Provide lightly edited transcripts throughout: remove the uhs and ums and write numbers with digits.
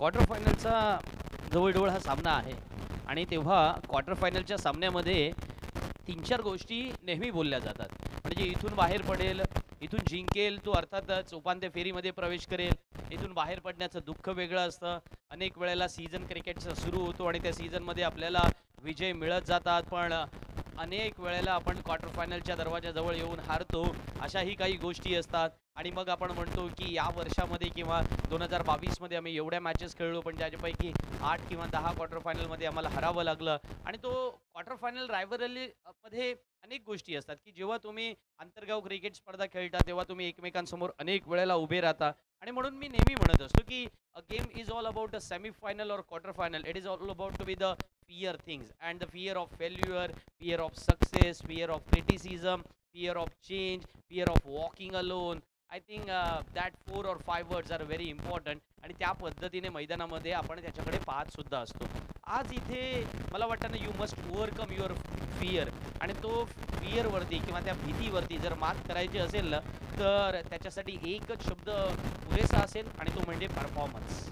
Quarter फायनलचा जवळजवळ हा सामना आहे आणि तेव्हा क्वार्टर फायनलच्या सामन्यामध्ये 3-4 गोष्टी नेहमी बोलल्या जातात. म्हणजे इथून बाहेर पडेल, इथून जिंकेल तो अर्थातच उपांत्य फेरीमध्ये प्रवेश करेल. इथून बाहेर पडण्याचं दुःख वेगळं असतं. अनेक वेळेला सीझन क्रिकेटचा सुरू होतो आणि त्या सीझनमध्ये आपल्याला विजय मिळत जातात, पण अनेक वेळेला आपण क्वार्टर फायनलच्या दरवाजाजवळ येऊन हारतो. अशाही काही गोष्टी असतात आणि मग आपण म्हणतो की या वर्षामध्ये किंवा 2022 मध्ये आम्ही एवढ्या मॅचेस खेळलो, पण ज्याच्यापैकी 8 किंवा 10 क्वार्टर फायनलमध्ये आम्हाला हरावं लागलं. आणि तो क्वार्टर फायनल रायव्हरली मध्ये अनेक गोष्टी असतात की जेव्हा तुम्ही आंतरगाव क्रिकेट स्पर्धा खेळता तेव्हा तुम्ही एकमेकांसमोर अनेक वेळेला उभे राहता. आणि म्हणून मी नेहमी म्हणत असतो की a game is all about a semi final और quarter final. It is all about to be the fear things and the fear of failure, fear of success, fear of criticism, fear of change, fear of walking alone. I think that 4 or 5 words are very important आणि त्या पद्धतीने मैदानामध्ये आपण त्याच्याकडे पाहत सुद्धा असतो. आज इथे मला वाटतं ना, you must overcome your fear. आणि तो फिअरवरती किंवा त्या भीतीवरती जर मात करायची असेल ना, तर त्याच्यासाठी एकच शब्द पुरेसा असेल आणि तो म्हणजे परफॉर्मन्स.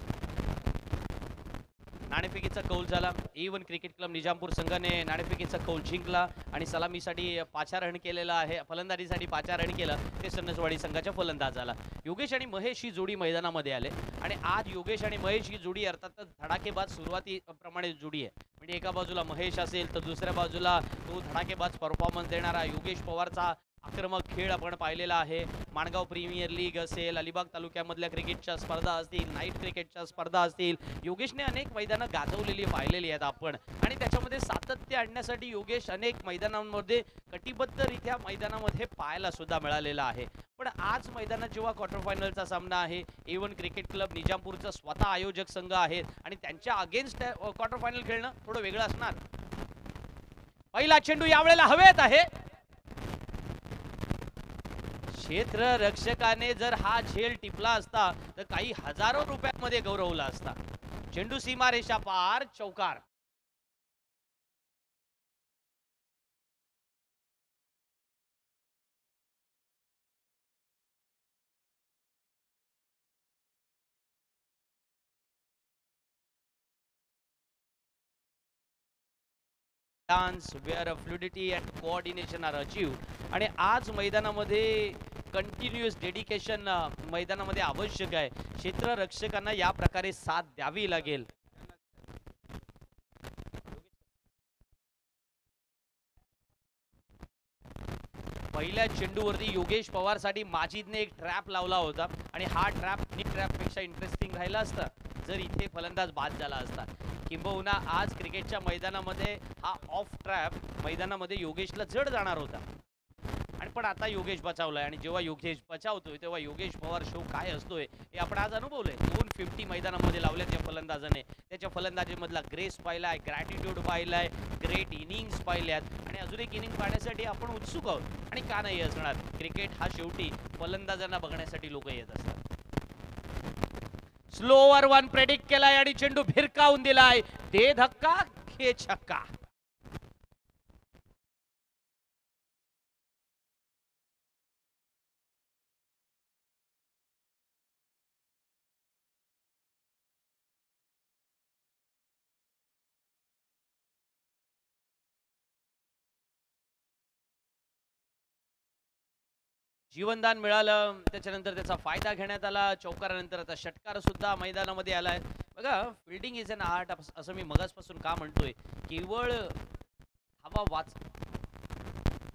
नाणेफेकीचा कौल झाला. A1 क्रिकेट क्लब निजामपूर संघाने नाणेफेकीचा कौल जिंकला आणि सलामीसाठी 5 रन केलेला आहे. फलंदाजीसाठी 5 रन केलं ते सन्नसवाडी संघाच्या फलंदाजाला. योगेश आणि महेश ही जोडी मैदानामध्ये आले आणि आज योगेश आणि महेश ही जोडी अर्थातच धडाकेबाज सुरुवातीप्रमाणे जोडी आहे. म्हणजे एका बाजूला महेश असेल तर दुसऱ्या बाजूला तो धडाकेबाज परफॉर्मन्स देणारा योगेश पवारचा आक्रमक खेळ आपण पाहिलेला आहे. माणगाव प्रीमियर लीग असेल, अलिबाग तालुक्यामधल्या क्रिकेटच्या स्पर्धा असतील, नाईट क्रिकेटच्या स्पर्धा असतील, योगेशने अनेक मैदानं गाजवलेली पाहिलेली आहेत आपण. आणि त्याच्यामध्ये सातत्य आणण्यासाठी योगेश अनेक मैदानांमध्ये कटिबद्धरित्या मैदानामध्ये पाहायला सुद्धा मिळालेला आहे. पण आज मैदानात जेव्हा क्वार्टर फायनलचा सामना आहे, A1 क्रिकेट क्लब निजामपूरचा स्वतः आयोजक संघ आहेत आणि त्यांच्या अगेन्स्ट क्वार्टर फायनल खेळणं थोडं वेगळं असणार. पहिला चेंडू यावेळेला हवेत आहे. क्षेत्ररक्षकाने जर हा झेल टिपला असता तर काही हजारो रुपयांमध्ये गौरवला असता. चेंडू सीमारेषा पार, चौकार. Dance where fluidity and coordination are achieved. आणि आज मैदानामध्ये कंटिन्युअस डेडिकेशन मैदानामध्ये आवश्यक आहे. क्षेत्ररक्षकांना या प्रकारे साथ द्यावी लागेल. पहिल्या चेंडूवरती योगेश पवारसाठी माजिदने एक ट्रॅप लावला होता आणि हा ट्रॅपपेक्षा इंटरेस्टिंग राहिला असता जर इथे फलंदाज बाद झाला असता. किंबहुना आज क्रिकेटच्या मैदानामध्ये हा ऑफ ट्रॅप मैदानामध्ये योगेशला जड जाणार होता. आणि पण आता योगेश बचावलाय आणि जेव्हा योगेश बचावतोय तेव्हा योगेश पवार शो काय असतोय हे आपण आज अनुभवलंय. 250 मैदानामध्ये लावल्या त्या फलंदाजाने. त्याच्या फलंदाजीमधला ग्रेस पाहिलाय, ग्रॅटिट्यूड पाहिलाय, ग्रेट इनिंग्स पाहिल्यात आणि अजून एक इनिंग पाहण्यासाठी आपण उत्सुक आहोत. आणि का नाही असणार, क्रिकेट हा शेवटी फलंदाजांना बघण्यासाठी लोक येत असतात. स्लोवर वन प्रेडिक्ट केलाय आणि चेंडू भिरकावून दिलाय. दे धक्का खे छक्का. जीवनदान मिळालं, त्याच्यानंतर त्याचा फायदा घेण्यात आला. चौकारानंतर आता षटकार सुद्धा मैदानामध्ये आलाय. बघा, फिल्डिंग इज अन आर्ट असं मी मगासपासून का म्हणतोय. केवळ हवा वाच.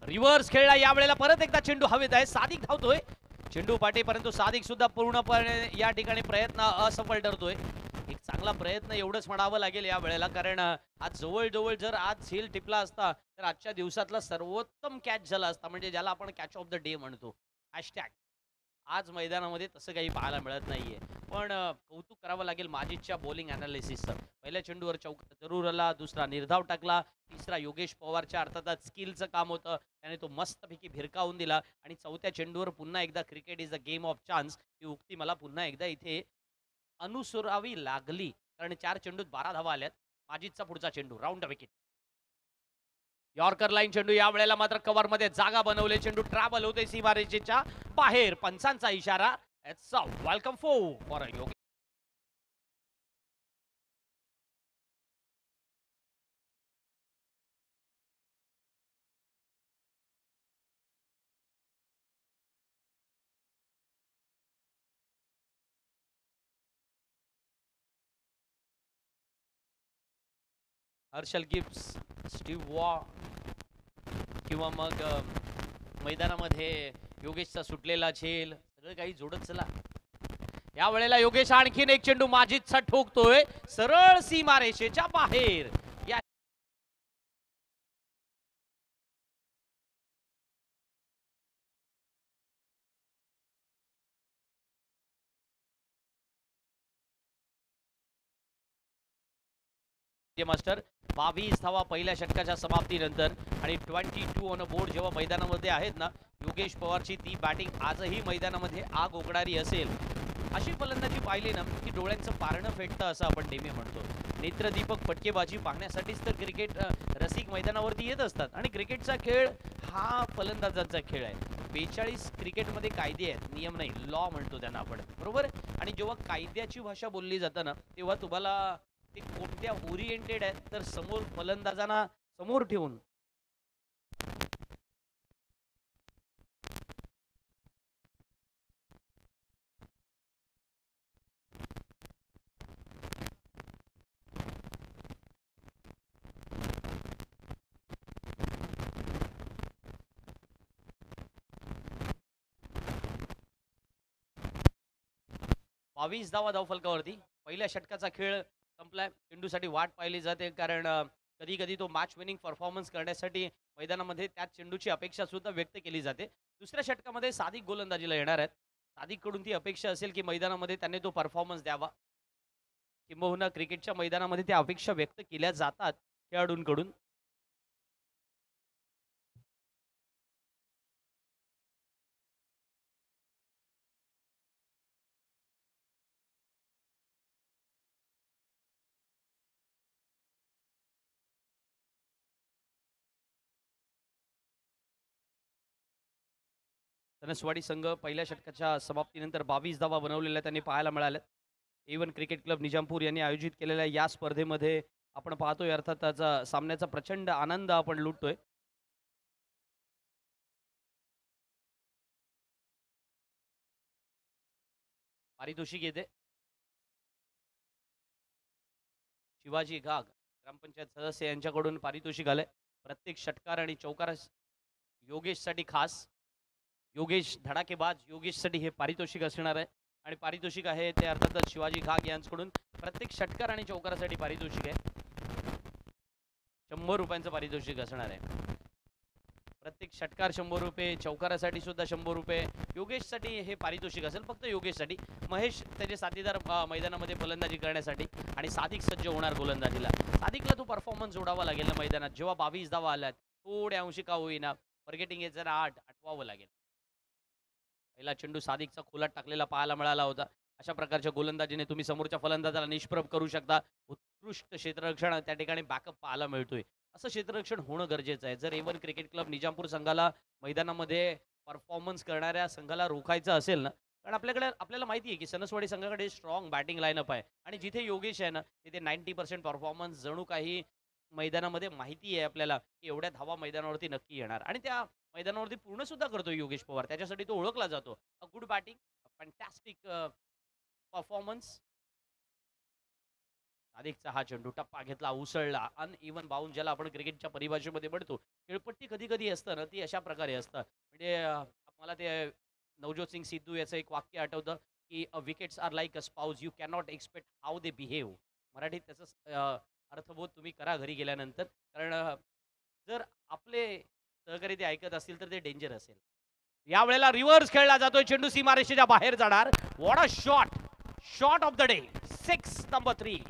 रिव्हर्स खेळला यावेळेला. परत एकदा चेंडू हवेत आहे. सादिक धावतोय चेंडू पाठी, परंतु सादिक सुद्धा पूर्णपणे या ठिकाणी प्रयत्न असफल ठरतोय. एक चांगला प्रयत्न एवढंच म्हणावं लागेल या वेळेला, कारण आज जवळजवळ जर आज झेल टिपला असता तर आजच्या दिवसातला सर्वोत्तम कॅच झाला असता. म्हणजे ज्याला आपण कॅच ऑफ द डे म्हणतो. हॅशटॅग. आज मैदानामध्ये तसं काही पाहायला मिळत नाहीये. पण कौतुक करावं लागेल माजिदच्या बॉलिंग अनालिसिसचं. पहिल्या चेंडूवर चौकार जरूर आला, दुसरा निर्धाव टाकला, तिसरा योगेश पवारच्या अर्थातच स्किलचं काम होतं, त्याने तो मस्तपैकी भिरकावून दिला. आणि चौथ्या चेंडूवर पुन्हा एकदा cricket is a game of chance ही उक्ती मला पुन्हा एकदा इथे अनुसरावी लागली. कारण 4 चेंडूत 12 धावा आल्यात. माजिदचा पुढचा चेंडू round the wicket. Yorker line चेंडू यावेळेला मात्र कव्हर मध्ये जागा बनवले. चेंडू ट्रॅव्हल होते सीमारेषेच्या बाहेर. पंचांचा इशारा. It's a welcome for Yogesh. Herschelle Gibbs, Steve वॉ किंवा मग मैदानामध्ये योगेशचा सुटलेला झेल सगळं काही जोडत चला. या वेळेला योगेश आणखीन एक चेंडू माजिदचा ठोकतोय सरळ सीमारेषेच्या बाहेर. या मास्टर 22 धावा पहिल्या षटकाच्या समाप्तीनंतर आणि 22 ऑन अ बोर्ड जेव्हा मैदानामध्ये आहेत ना, योगेश पवारची ती बॅटिंग आजही मैदानामध्ये आग ओकणारी असेल. अशी फलंदाजी पाहिली ना की डोळ्यांचं पारणं फेटतं असं आपण नेहमी म्हणतो. नेत्रदीपक फटकेबाजी पाहण्यासाठीच तर क्रिकेट रसिक मैदानावरती येत असतात आणि क्रिकेटचा खेळ हा फलंदाजांचा खेळ आहे. 42 क्रिकेटमध्ये कायदे आहेत, नियम नाही, लॉ म्हणतो त्यांना आपण, बरोबर. आणि जेव्हा कायद्याची भाषा बोलली जाते ना तेव्हा तुम्हाला ते कोणत्या ओरिएंटेड आहेत तर समोर फलंदाजांना समोर ठेवून 22 धावा धावफलकावरती. पहिल्या षटकाचा खेळ संपलाय. चेंडूसाठी वाट पाहिली जाते कारण कधी कधी तो मॅच विनिंग परफॉर्मन्स करण्यासाठी मैदानामध्ये त्याच चेंडूची अपेक्षा सुद्धा व्यक्त केली जाते. दुसऱ्या षटकामध्ये सादिक गोलंदाजीला येणार आहेत. सादिककडून ती अपेक्षा असेल की मैदानामध्ये त्याने तो परफॉर्मन्स द्यावा, किंबहुना क्रिकेटच्या मैदानामध्ये त्या अपेक्षा व्यक्त केल्या जातात खेळाडूंकडून. धनसवाडी संघ पहिल्या षटकाच्या समाप्तीनंतर 22 धावा बनवलेल्या त्यांनी पाहायला मिळाल्या. A1 क्रिकेट क्लब निजामपूर यांनी आयोजित केलेल्या या स्पर्धेमध्ये आपण पाहतोय अर्थात त्याचा सामन्याचा प्रचंड आनंद आपण लुटतोय. पारितोषिक येते शिवाजी घाग ग्रामपंचायत सदस्य यांच्याकडून पारितोषिक आलंय. प्रत्येक षटकार आणि चौकार योगेशसाठी खास. योगेश धडाकेबाज योगेशसाठी हे पारितोषिक असणार आहे आणि पारितोषिक आहे ते अर्थातच शिवाजी घाग यांच्याकडून प्रत्येक षटकार आणि चौकारासाठी पारितोषिक आहे. 100 रुपयांचं पारितोषिक असणार आहे. प्रत्येक षटकार 100 रुपये, चौकारासाठी सुद्धा 100 रुपये. योगेशसाठी हे पारितोषिक असेल फक्त योगेशसाठी. महेश त्याचे साथीदार मैदानामध्ये फलंदाजी करण्यासाठी आणि सादिक सज्ज होणार गोलंदाजीला. सादिकला तो परफॉर्मन्स जोडावा लागेल ना मैदानात. जेव्हा 22 धावा आल्यात थोड्या अंशी का होईना, फॉरगेटिंग इज जरा आठवावं लागेल. पहिला चेंडू सादिकचा खोलात टाकलेला पाहायला मिळाला होता. अशा प्रकारच्या गोलंदाजीने तुम्ही समोरच्या फलंदाजाला निष्प्रभ करू शकता. उत्कृष्ट क्षेत्ररक्षण त्या ठिकाणी बॅकअप पाहायला मिळतोय. असं क्षेत्ररक्षण होणं गरजेचं आहे. जर A1 क्रिकेट क्लब निजामपूर संघाला मैदानामध्ये परफॉर्मन्स करणाऱ्या संघाला रोखायचं असेल ना, कारण आपल्याला माहिती आहे की सनसवाडी संघाकडे स्ट्रॉंग बॅटिंग लाईनअप आहे आणि जिथे योगेश आहे ना तिथे 90% परफॉर्मन्स जणू काही मैदानामध्ये माहिती आहे आपल्याला की एवढ्या धावा मैदानावरती नक्की येणार आणि त्या मैदानावरती पूर्ण सुद्धा करतो योगेश पवार. त्याच्यासाठी तो ओळखला जातो. A good batting, fantastic performance. सादिकचा हा चेंडू टप्पा घेतला, उसळला. अनइव्हन बाउंड ज्याला आपण क्रिकेटच्या परिभाषेमध्ये म्हणतो. खेळपट्टी कधी कधी असतं ना ती अशा प्रकारे असतं. म्हणजे मला ते नवज्योत सिंग सिद्धू याचं एक वाक्य आठवतं की wickets are like a spouse you can not expect how they behave. मराठीत त्याचं अर्थबोध तुम्ही करा घरी गेल्यानंतर. कारण जर आपले सहकारी ते ऐकत असतील तर ते डेंजर असेल. यावेळेला रिव्हर्स खेळला जातोय. चेंडू सीमारेषेच्या बाहेर जाणार. What a shot, shot of the day, 6 number 3.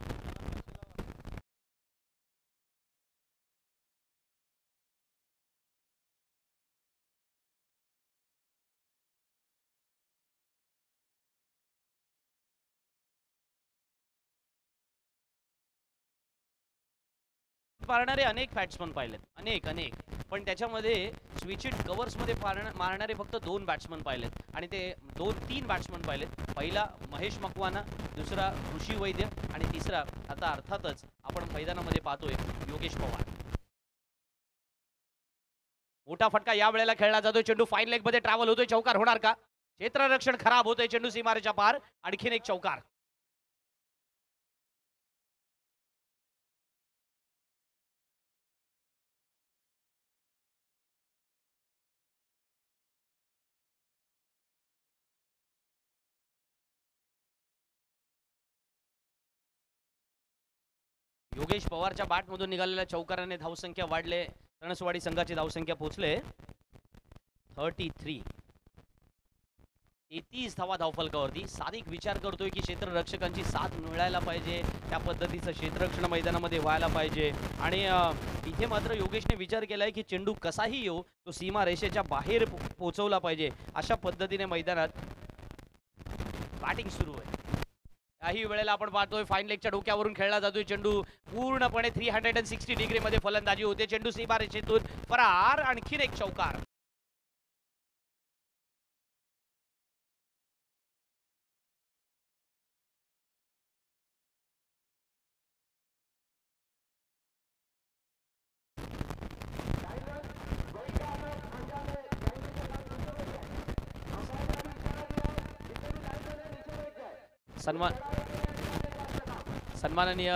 मारणारे अनेक बॅट्समन पाहिलेत, अनेक अनेक. पण त्याच्यामध्ये स्विच इट कव्हर्समध्ये मारणारे फक्त 2 बॅट्समन पाहिलेत आणि ते 2-3 बॅट्समन पाहिलेत. पहिला महेश मकवाना, दुसरा ऋषी वैद्य आणि तिसरा आता अर्थातच आपण मैदानामध्ये पाहतोय योगेश पवार. मोठा फटका या वेळेला खेळला जातोय. चेंडू फाईन लेग मध्ये ट्रॅव्हल होतोय. चौकार होणार का? क्षेत्ररक्षण खराब होतोय. चेंडू सीमारेच्या पार. आणखीन एक चौकार. योगेश पवारच्या बॅटमधून निघालेल्या चौकाराने धावसंख्या वाढले. रणसवाडी संघाची धावसंख्या पोहोचले 33. 33 धावा धावफलकावरती. सादिक विचार करतोय की क्षेत्ररक्षकांची साथ मिळायला पाहिजे, त्या पद्धतीचं क्षेत्ररक्षण मैदानामध्ये व्हायला पाहिजे. आणि इथे मात्र योगेशने विचार केलाय की चेंडू कसाही येऊ तो सीमा रेषेच्या बाहेर पोहोचवला पाहिजे. अशा पद्धतीने मैदानात बॅटिंग सुरू आहे. काही वेळेला आपण पाहतोय फाईन लेगच्या डोक्यावरून खेळला जातोय चेंडू. पूर्णपणे 360 डिग्री मध्ये फलंदाजी होते. चेंडू सीमा रेषेतून फरार. आणखीन एक चौकार. सन्माननीय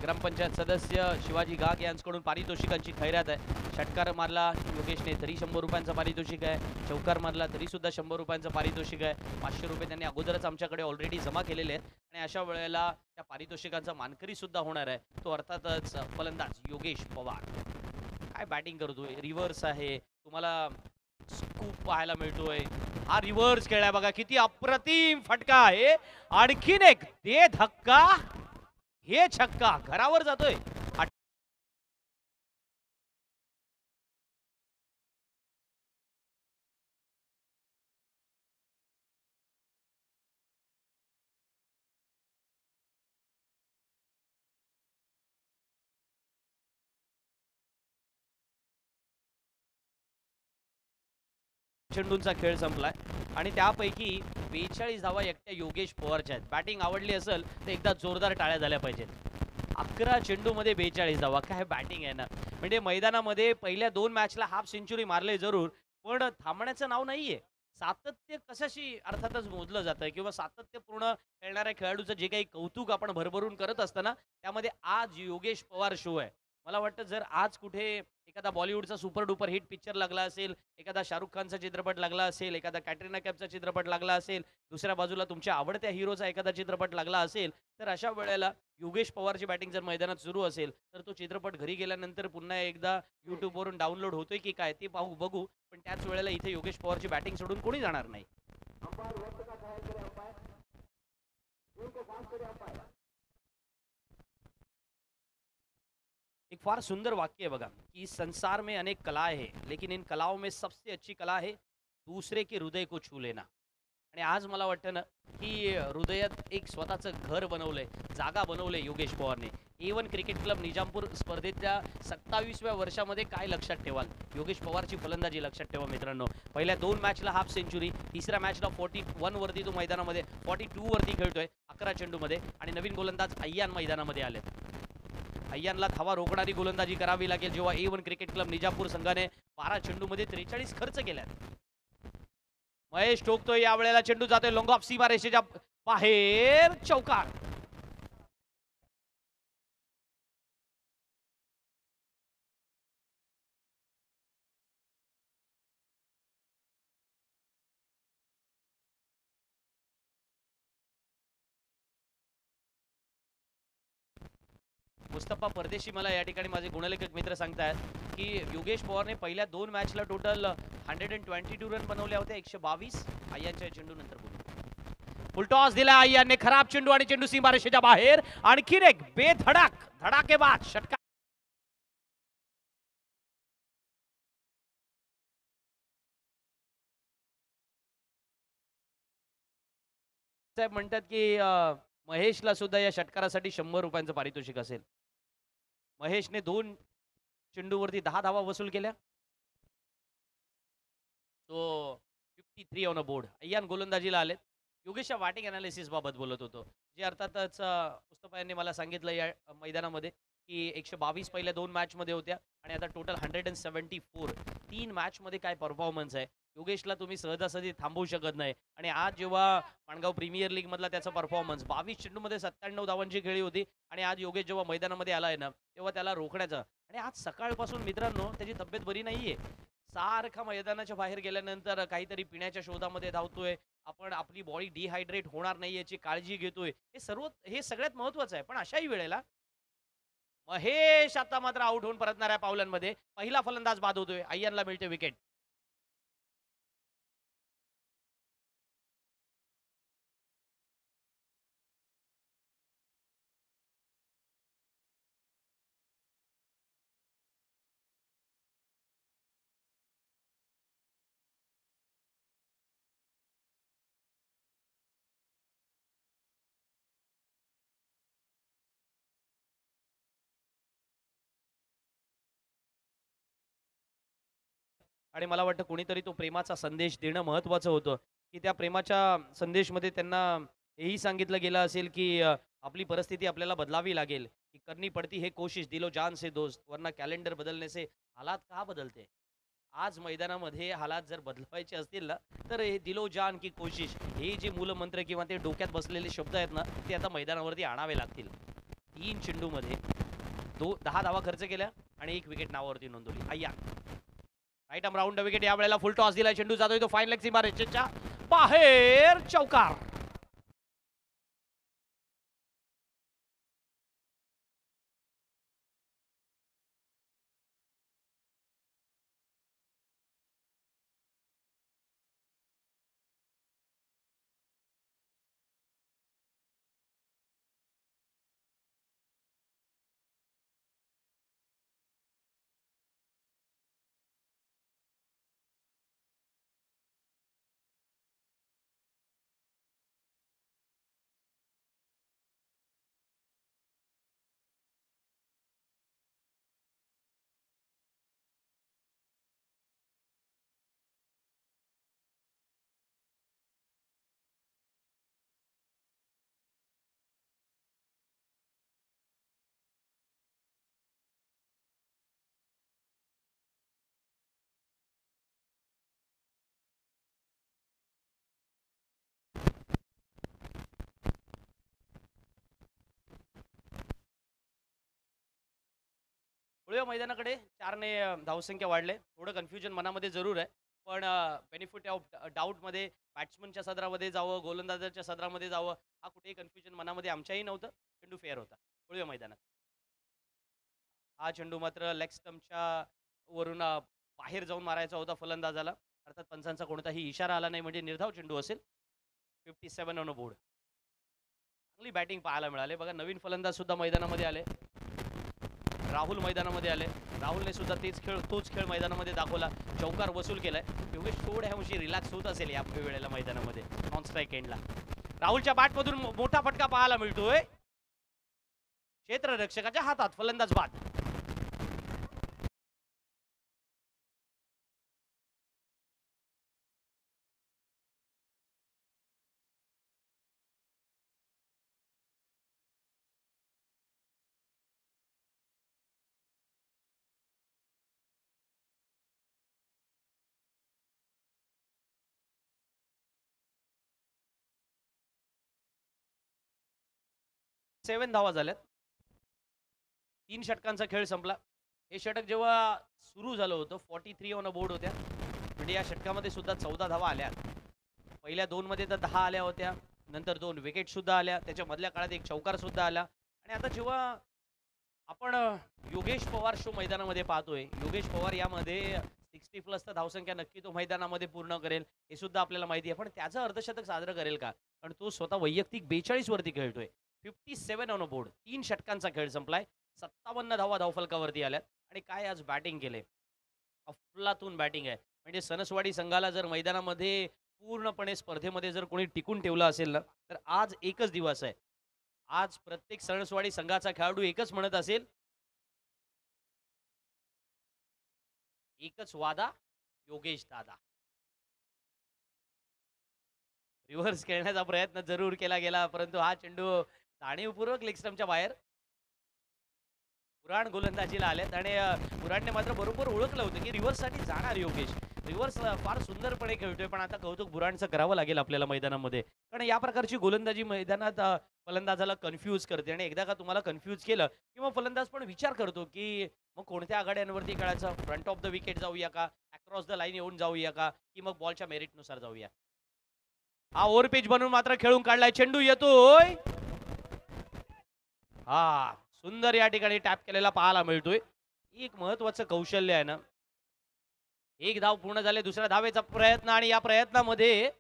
ग्रामपंचायत सदस्य शिवाजी गाग यांच्याकडून पारितोषिकांची खैरात आहे. षटकार मारला योगेशने तरी 100 रुपयांचं पारितोषिक आहे. चौकार मारला तरी सुद्धा 100 रुपयांचं पारितोषिक आहे. 500 रुपये त्यांनी अगोदरच आमच्याकडे ऑलरेडी जमा केलेले आहेत. आणि अशा वेळेला त्या पारितोषिकांचा मानकरी सुद्धा होणार आहे. तो अर्थातच फलंदाज योगेश पवार. काय बॅटिंग करतोय. रिव्हर्स आहे. तुम्हाला स्कूप पाहायला मिळतोय. हा रिव्हर्स खेळाय बघा. किती अप्रतिम फटका आहे. आणखीन एक दे धक्का. हे छक्का घरावर जातोय. चेंडूंचा खेळ संपलाय आणि त्यापैकी 42 धावा एकट्या योगेश पवारच्या आहेत. बॅटिंग आवडली असेल तर एकदा जोरदार टाळ्या झाल्या पाहिजेत. 11 चेंडूमध्ये 42 धावा. काय बॅटिंग आहे ना. म्हणजे मैदानामध्ये पहिल्या 2 मॅचला हाफ सेंचुरी मारले जरूर, पण थांबण्याचं नाव नाहीये. सातत्य कशाशी अर्थातच मोजलं जातं किंवा सातत्यपूर्ण खेळणाऱ्या खेळाडूचं जे काही कौतुक आपण भरभरून करत असताना त्यामध्ये आज योगेश पवार शो आहे. मला वाटतं जर आज कुठे एखादा बॉलिवूडचा सुपर डुपर हिट पिक्चर लागला असेल, एखादा शाहरुख खानचा चित्रपट लागला असेल, एखादा कॅटरीना कैफचा चित्रपट लागला असेल, दुसऱ्या बाजूला तुमच्या आवडत्या हिरोचा एखादा चित्रपट लागला असेल, तर अशा वेळेला योगेश पवारची बॅटिंग जर मैदानात सुरू असेल तर तो चित्रपट घरी गेल्यानंतर पुन्हा एकदा यूट्यूबवरून डाउनलोड होतोय की काय ते बघू. पण त्याच वेळेला इथे योगेश पवारची बॅटिंग सोडून कोणी जाणार नाही. एक फार सुंदर वाक्य है बघा कि संसार में अनेक कलाएं हैं लेकिन इन कलाओं में सबसे अच्छी कला है दूसरे के हृदय को छू लेना. आणि आज मला वाटतं ना की हृदयात एक स्वतःचं घर बनवलंय, जागा बनवलंय योगेश पवारने. A1 क्रिकेट क्लब निजामपूर स्पर्धेच्या 27व्या वर्षामध्ये काय लक्षात ठेवाल. योगेश पवारची फलंदाजी लक्षात ठेवा मित्रांनो. पहिल्या 2 मॅचला हाफ सेंचुरी, तिसऱ्या मॅचला 41 वरती तो मैदानामध्ये 42 वरती खेळतोय 11 चेंडूमध्ये. आणि नवीन गोलंदाज अय्यान मैदानामध्ये आले. अय्यानला धावा रोखणारी गोलंदाजी करावी लागेल जेव्हा A1 क्रिकेट क्लब निजामपूर संघाने 12 चेंडूमध्ये 43 खर्च केल्यात. महेश ठोकतोय. यावेळेला चेंडू जातोय लॉंग ऑफ सीमा रेषेच्या बाहेर. चौकार. मुस्तफा परदेशी मला या ठिकाणी माझे गुणलेखक मित्र सांगतात की योगेश पवारने पहिल्या 2 मॅचला टोटल 122 रन बनवले होते. 122 अय्यांच्या चेंडू नंतर फुलटॉस दिला अय्यांने. खराब चेंडू आणि चेंडू सीमा रेषेच्या बाहेर. आणखीन एक बेधडक धडाकेबाज षटकार. साहेब म्हणतात की महेशला सुद्धा या षटकारासाठी 100 रुपयांचं पारितोषिक असेल. महेशने 2 चेंडूवरती 10 धावा वसूल केल्या. तो 53 ऑन अ बोर्ड. अय्यान गोलंदाजीला आलेत. योगेशच्या बॅटिंग अनालिसिस बाबत बोलत होतो, जे अर्थातच मुस्तफा यांनी मला सांगितलं या मैदानामध्ये की 122 पहिल्या 2 मॅचमध्ये होत्या आणि आता टोटल 174. 3 मॅचमध्ये काय परफॉर्मन्स आहे. योगेशला तुम्ही सहजासहजी थांबवू शकत नाही. आणि आज जेव्हा माणगाव प्रीमियर लीग मधला त्याचा परफॉर्मन्स 22 चेंडूमध्ये 97 धावांची खेळी होती आणि आज योगेश जेव्हा मैदानामध्ये आलाय ना तेव्हा त्याला रोखण्याचा. आणि आज सकाळपासून मित्रांनो त्याची तब्येत बरी नाहीये. सारखा मैदानाच्या बाहेर गेल्यानंतर काहीतरी पिण्याच्या शोधामध्ये धावतोय. आपण आपली बॉडी डिहायड्रेट होणार नाही याची काळजी घेतोय. हे सगळ्यात महत्त्वाचं आहे. पण अशाही वेळेला महेश आता मात्र आउट होऊन परतणाऱ्या पावलांमध्ये पहिला फलंदाज बाद होतोय. अय्यनला मिळते विकेट. आणि मला वाटतं कोणीतरी तो प्रेमाचा संदेश देणं महत्त्वाचं होतं, की त्या प्रेमाच्या संदेशमध्ये त्यांना हेही सांगितलं गेलं असेल, की आपली परिस्थिती आपल्याला बदलावी लागेल, की करनी पडती है कोशिश दिलो जान से दोस्त वरना कॅलेंडर बदलने से हालात का बदलते. आज मैदानामध्ये हालात जर बदलवायचे असतील ना, तर हे दिलो जान की कोशिश हे जे मूलमंत्र किंवा ते डोक्यात बसलेले शब्द आहेत ना, ते आता मैदानावरती आणावे लागतील. 3 चेंडूमध्ये 10 धावा खर्च केल्या आणि 1 विकेट नावावरती नोंदवली. अय्या राईट आर्म राऊंड विकेट. या वेळेला फुल टॉस दिलाय. चेंडू जातोय तो फाईन लेग सीमा रेषेच्या बाहेर. चौकार. वळूया मैदानाकडे. 4ने धावसंख्या वाढले. थोडं कन्फ्युजन मनामध्ये जरूर आहे. पण बेनिफिट ऑफ डाऊटमध्ये बॅट्समनच्या सदरामध्ये जावं, गोलंदाजाच्या सदरामध्ये जावं, हा कुठेही कन्फ्युजन मनामध्ये आमच्याही नव्हतं. चेंडू फेअर होता. वळूया मैदानात. हा चेंडू मात्र लेग स्टंपच्या वरून बाहेर जाऊन मारायचा होता फलंदाजाला. अर्थात पंचांचा कोणताही इशारा आला नाही म्हणजे निर्धाव चेंडू असेल. 57 ऑन बोर्ड. चांगली बॅटिंग पाहायला मिळाले. बघा नवीन फलंदाज सुद्धा मैदानामध्ये आले. राहुल मैदानामध्ये आले. राहुलने सुद्धा तोच खेळ मैदानामध्ये दाखवला. चौकार वसूल केलाय. योगेश थोड्या अंशी रिलॅक्स होत असेल या वेळेला मैदानामध्ये नॉन स्ट्राईक एंडला. राहुलच्या बॅटमधून मोठा फटका पाहायला मिळतोय. क्षेत्ररक्षकाच्या हातात. फलंदाज बाद. सेवन धावा झाल्यात. 3 षटकांचा खेळ संपला. हे षटक जेव्हा सुरू झालं होतं 43 ऑन बोर्ड होत्या. म्हणजे या षटकामध्ये सुद्धा 14 धावा आल्या. पहिल्या 2 मध्ये तर 10 आल्या होत्या. नंतर 2 विकेट सुद्धा आल्या. त्याच्या मधल्या काळात एक चौकार सुद्धा आला. आणि आता जेव्हा आपण योगेश पवार शो मैदानामध्ये पाहतोय, योगेश पवार यामध्ये 60 प्लस तर धावसंख्या नक्की तो मैदानामध्ये पूर्ण करेल हे सुद्धा आपल्याला माहिती आहे. पण त्याचं अर्धशतक साजरं करेल का? कारण तो स्वतः वैयक्तिक 42 वरती खेळतोय. 57 ऑन बोर्ड. 3 षटकांचा खेळ संपलाय. 57 धावा धावफलकावरती आल्यात. आणि काय आज बॅटिंग केले. अफलातून बॅटिंग आहे. म्हणजे सणसवाडी संघाला जर मैदानामध्ये पूर्णपणे स्पर्धेमध्ये जर कोणी टिकून ठेवलं असेल ना, तर आज एकच दिवस आहे. आज प्रत्येक सणसवाडी संघाचा खेळाडू एकच म्हणत असेल, एकच वादा योगेश दादा. रिव्हर्स खेळण्याचा प्रयत्न जरूर केला गेला, परंतु हा चेंडू जाणीवपूर्वक लेग स्टंपच्या बाहेर. पुराण गोलंदाजीला आलेत आणि पुराणने मात्र बरोबर ओळखलं होतं की रिव्हर्ससाठी जाणार योगेश. रिव्हर्स फार सुंदरपणे खेळतोय. पण आता कौतुक बुराणचं करावं लागेल आपल्याला मैदानामध्ये. कारण या प्रकारची गोलंदाजी मैदानात फलंदाजाला कन्फ्यूज करते. आणि एकदा का तुम्हाला कन्फ्यूज केलं किंवा फलंदाज पण विचार करतो की मग कोणत्या आघाड्यांवरती खेळायचं, फ्रंट ऑफ द विकेट जाऊया का, अक्रॉस द लाईन येऊन जाऊया का, की मग बॉलच्या मेरिटनुसार जाऊया. हा ओव्हरपिच बनवून मात्र खेळून काढलाय. चेंडू येतोय. हा सुंदर या ठिकाणी टॅप केलेला पाहायला मिळतोय. एक महत्वाचं कौशल्य आहे ना. एक धाव पूर्ण झाले, दुसऱ्या धावेचा प्रयत्न आणि या प्रयत्नामध्ये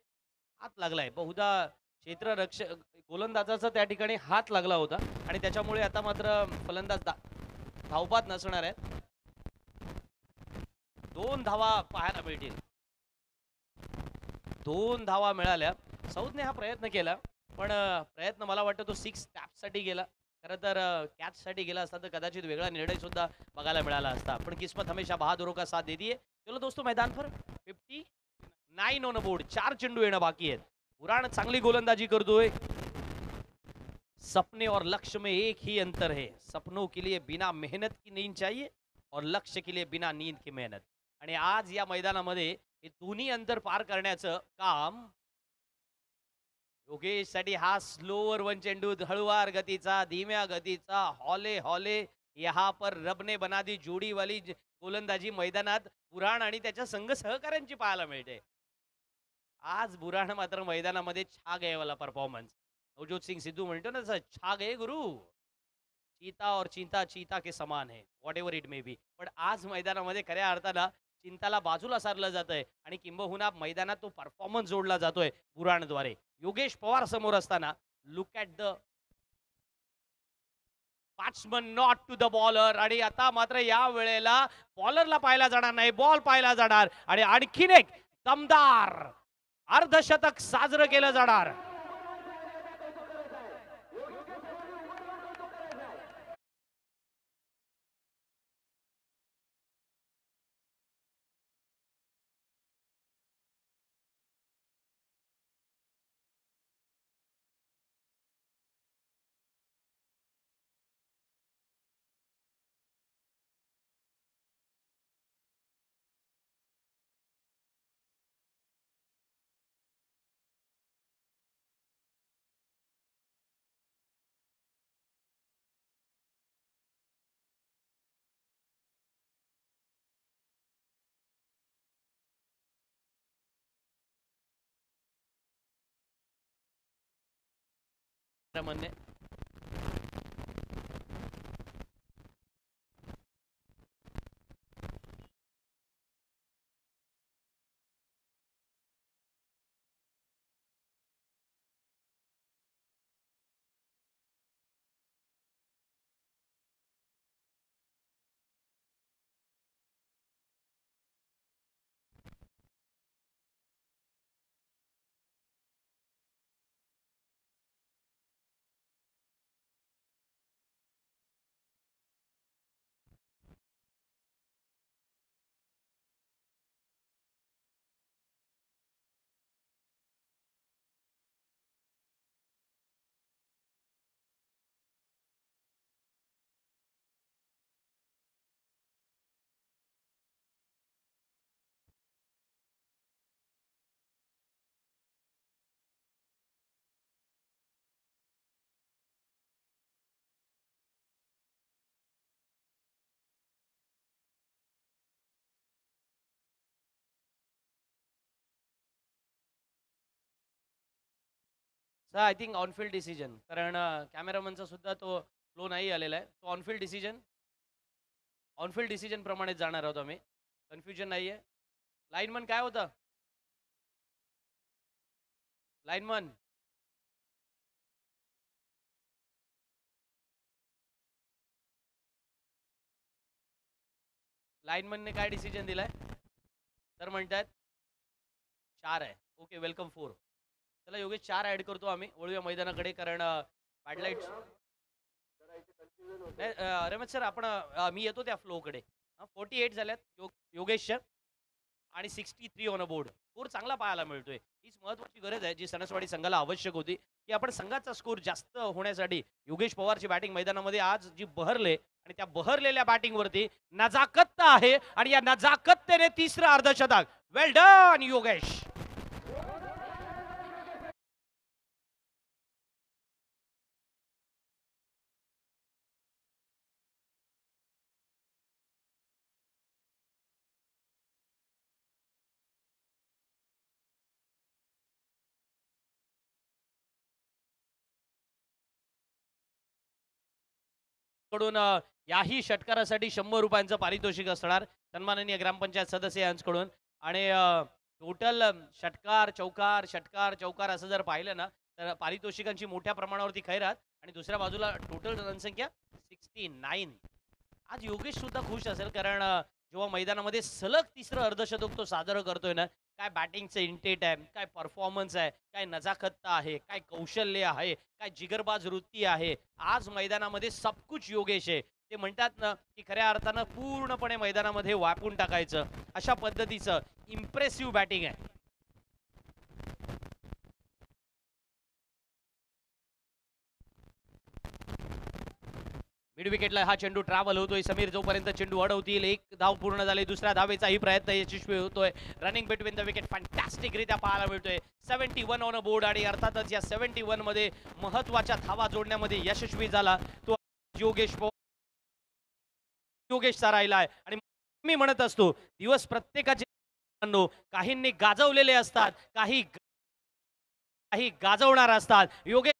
हात लागलाय. बहुधा क्षेत्ररक्षक गोलंदाजाचा त्या ठिकाणी हात लागला होता आणि त्याच्यामुळे आता मात्र फलंदाज धावबाद नसणार आहेत. 2 धावा पाहायला मिळतील. 2 धावा मिळाल्या. सौदने हा प्रयत्न केला, पण प्रयत्न मला वाटतं तो 6 टॅपसाठी गेला. खरं तर कॅचसाठी गेला असता तर कदाचित वेगळा निर्णय सुद्धा बघायला मिळाला असता. पण किस्मत हमेशा बहादुरों का साथ देती है. चलो दोस्तों, मैदान पर 59 ऑन बोर्ड. 4 चेंडू येणं बाकी आहेत. बुराण चांगली गोलंदाजी करतोय. सपने और लक्ष्य में एक ही अंतर है. सपनों के लिए बिना मेहनत की नींद चाहिए और लक्ष्य के लिए बिना नींद की मेहनत. आणि आज या मैदानामध्ये हे दोन्ही अंतर पार करण्याचं काम योगेशसाठी हा स्लोवर वन चेंडू हळुवार गतीचा, धीम्या गतीचा, हॉले हॉले यहाँ पर रब ने बना दी जोडी वाली गोलंदाजी मैदानात बुराण आणि त्याच्या संघ सहकाऱ्यांची पाहायला मिळते. आज बुराण मात्र मैदानामध्ये छा गयेवाला परफॉर्मन्स. नवज्योत सिंग सिद्धू म्हणतो ना, छा गए गुरु. चीता और चिंता चीता के समान है, what ever it may be. पण आज मैदानामध्ये खऱ्या अर्थानं चिंताला बाजूला सारलं जात आहे आणि किंबहुना मैदानात तो परफॉर्मन्स जोडला जातोय बुराणद्वारे. योगेश पवार समोर असताना look at the batsman not to the bowler. आणि आता मात्र या वेळेला बॉलरला पाहिला जाणार नाही, बॉल पाहिला जाणार आणि आणखीन एक दमदार अर्धशतक साजरं केलं जाणार. म्हणणे आय थिंक ऑनफिल्ड डिसिजन. कारण कॅमेरामनचा सुद्धा तो फ्लो नाही आलेला आहे. तो ऑनफिल्ड डिसिजन प्रमाणे जाणार आहोत आम्ही. कन्फ्युजन नाहीये. लाईनमन काय होतं? लाईनमन लाईनमनने काय डिसिजन दिलाय? तर म्हणतात 4 आहे. Okay, welcome 4. चला योगेश, 4 ऍड करतो आम्ही. वळूया मैदानाकडे, कारण बॅडलाईट रमेश सर, आपण मी येतो त्या फ्लोकडे. 48 झाल्यात योगेशच्या आणि 63 ऑन अ बोर्ड. स्कोर चांगला पाहायला मिळतोय. हीच महत्वाची गरज आहे जी सणसवाडी संघाला आवश्यक होती, की आपण संघाचा स्कोर जास्त होण्यासाठी योगेश पवारची बॅटिंग मैदानामध्ये आज जी बहरले आणि त्या बहरलेल्या बॅटिंगवरती नजाकत आहे आणि या नजाकतेने तिसरं अर्धशतक. वेल डन योगेश. कडून याही षटकारासाठी 100 रुपयांचं पारितोषिक असणार सन्माननीय ग्रामपंचायत सदस्य यांच्याकडून. आणि टोटल षटकार चौकार असं जर पाहिलं ना तर पारितोषिकांची मोठ्या प्रमाणावरती खैरात. आणि दुसऱ्या बाजूला टोटल रनसंख्या 69. आज योगेश सुद्धा खुश असेल कारण जेव्हा मैदानामध्ये सलग तिसरं अर्धशतक तो साजरं करतोय ना, काय बॅटिंगचं इंटेट आहे, काय परफॉर्मन्स आहे, काय नजाकत आहे, काय कौशल्य आहे, काय जिगरबाज वृत्ती आहे. आज मैदानामध्ये सब कुछ योगेश आहे. ते म्हणतात ना की खऱ्या अर्थानं पूर्णपणे मैदानामध्ये वापून टाकायचं अशा पद्धतीचं इम्प्रेसिव्ह बॅटिंग आहे. मिड विकेटला हा चेंडू ट्रॅव्हल होतोय. समीर जोपर्यंत चेंडू अडवतील, एक धाव पूर्ण झाले, दुसऱ्या धावेचाही प्रयत्न यशस्वी होतोय. Running between the wicket fantastic रित्या पाहायला मिळतोय. 71 ऑन अ बोर्ड. आणि अर्थातच या 71 मध्ये महत्वाच्या धावा जोडण्यामध्ये यशस्वी झाला तो योगेशचा राहिलाय. आणि मी म्हणत असतो दिवस प्रत्येकाचे काहींनी गाजवलेले असतात, काही गाजवणार असतात. योगेश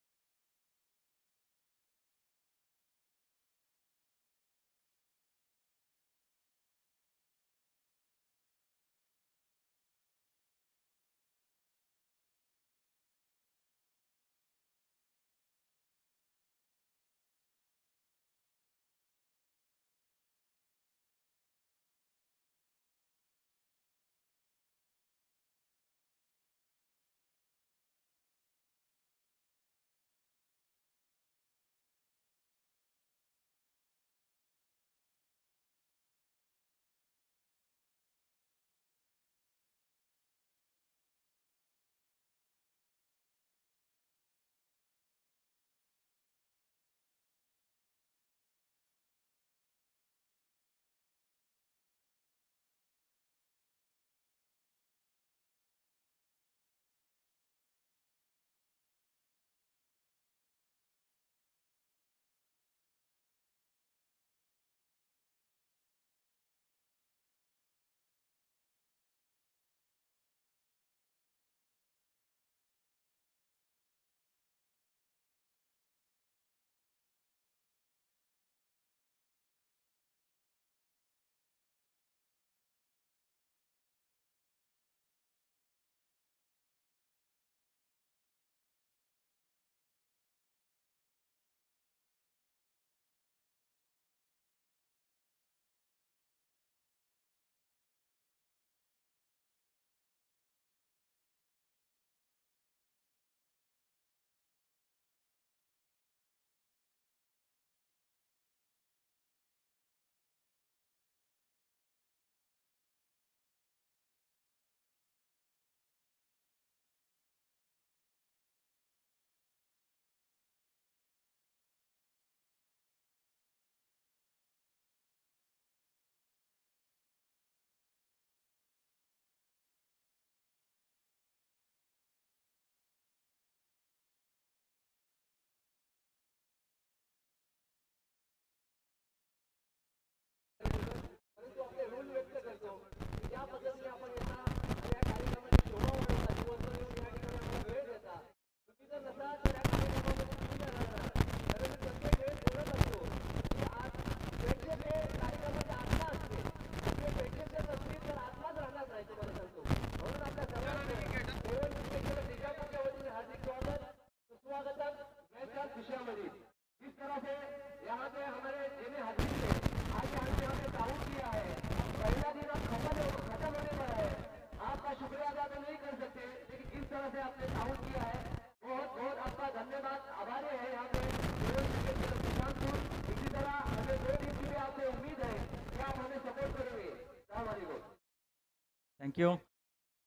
थैंक यू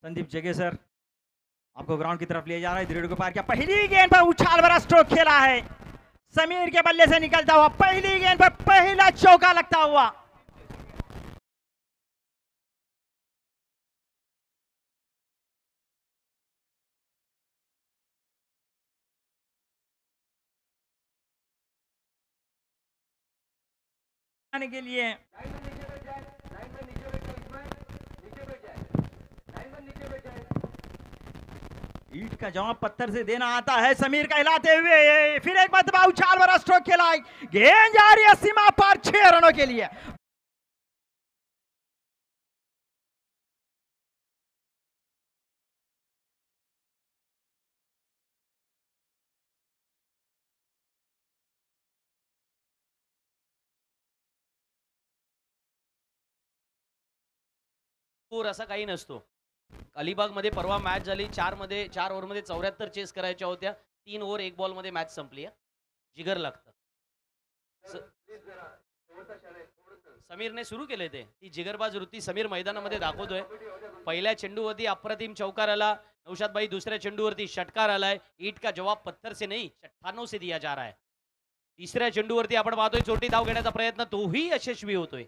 संदीप जगे सर, आपको ग्राउंड की तरफ ले जा रहा है। दृढ़ को पार किया, पहली गेंद पर उछाल भरा स्ट्रोक खेला है समीर के बल्ले से निकलता हुआ, पहली गेंद पर पहला चौका लगता हुआ। के लिए ईट का जवाब पत्थर से देना आता है समीर का हिलाते हुए, फिर एक मरतबा उछाल भरा स्ट्रोक खेला है, गेंद जा रही है सीमा पार 6 रनों के लिए। पूर असा काही नसतो. अलिबागमध्ये परवा मॅच झाली, 4 ओव्हरमध्ये 74 चेस करायच्या होत्या, 3 ओव्हर 1 बॉलमध्ये मॅच संपली. जिगर लागतं. समीरने सुरू केले ते, ती जिगरबाज वृत्ती समीर मैदानामध्ये दाखवतोय. पहिल्या चेंडूवरती अप्रतिम चौकार आला, नौशाद भाई दुसऱ्या चेंडूवरती षटकार आलाय. ईट का जवाब पत्थर से नहीं 98 से दिया जा रहा है. तिसऱ्या चेंडूवरती आपण पाहतोय चोटी धाव घेण्याचा प्रयत्न, तोही यशस्वी होतोय.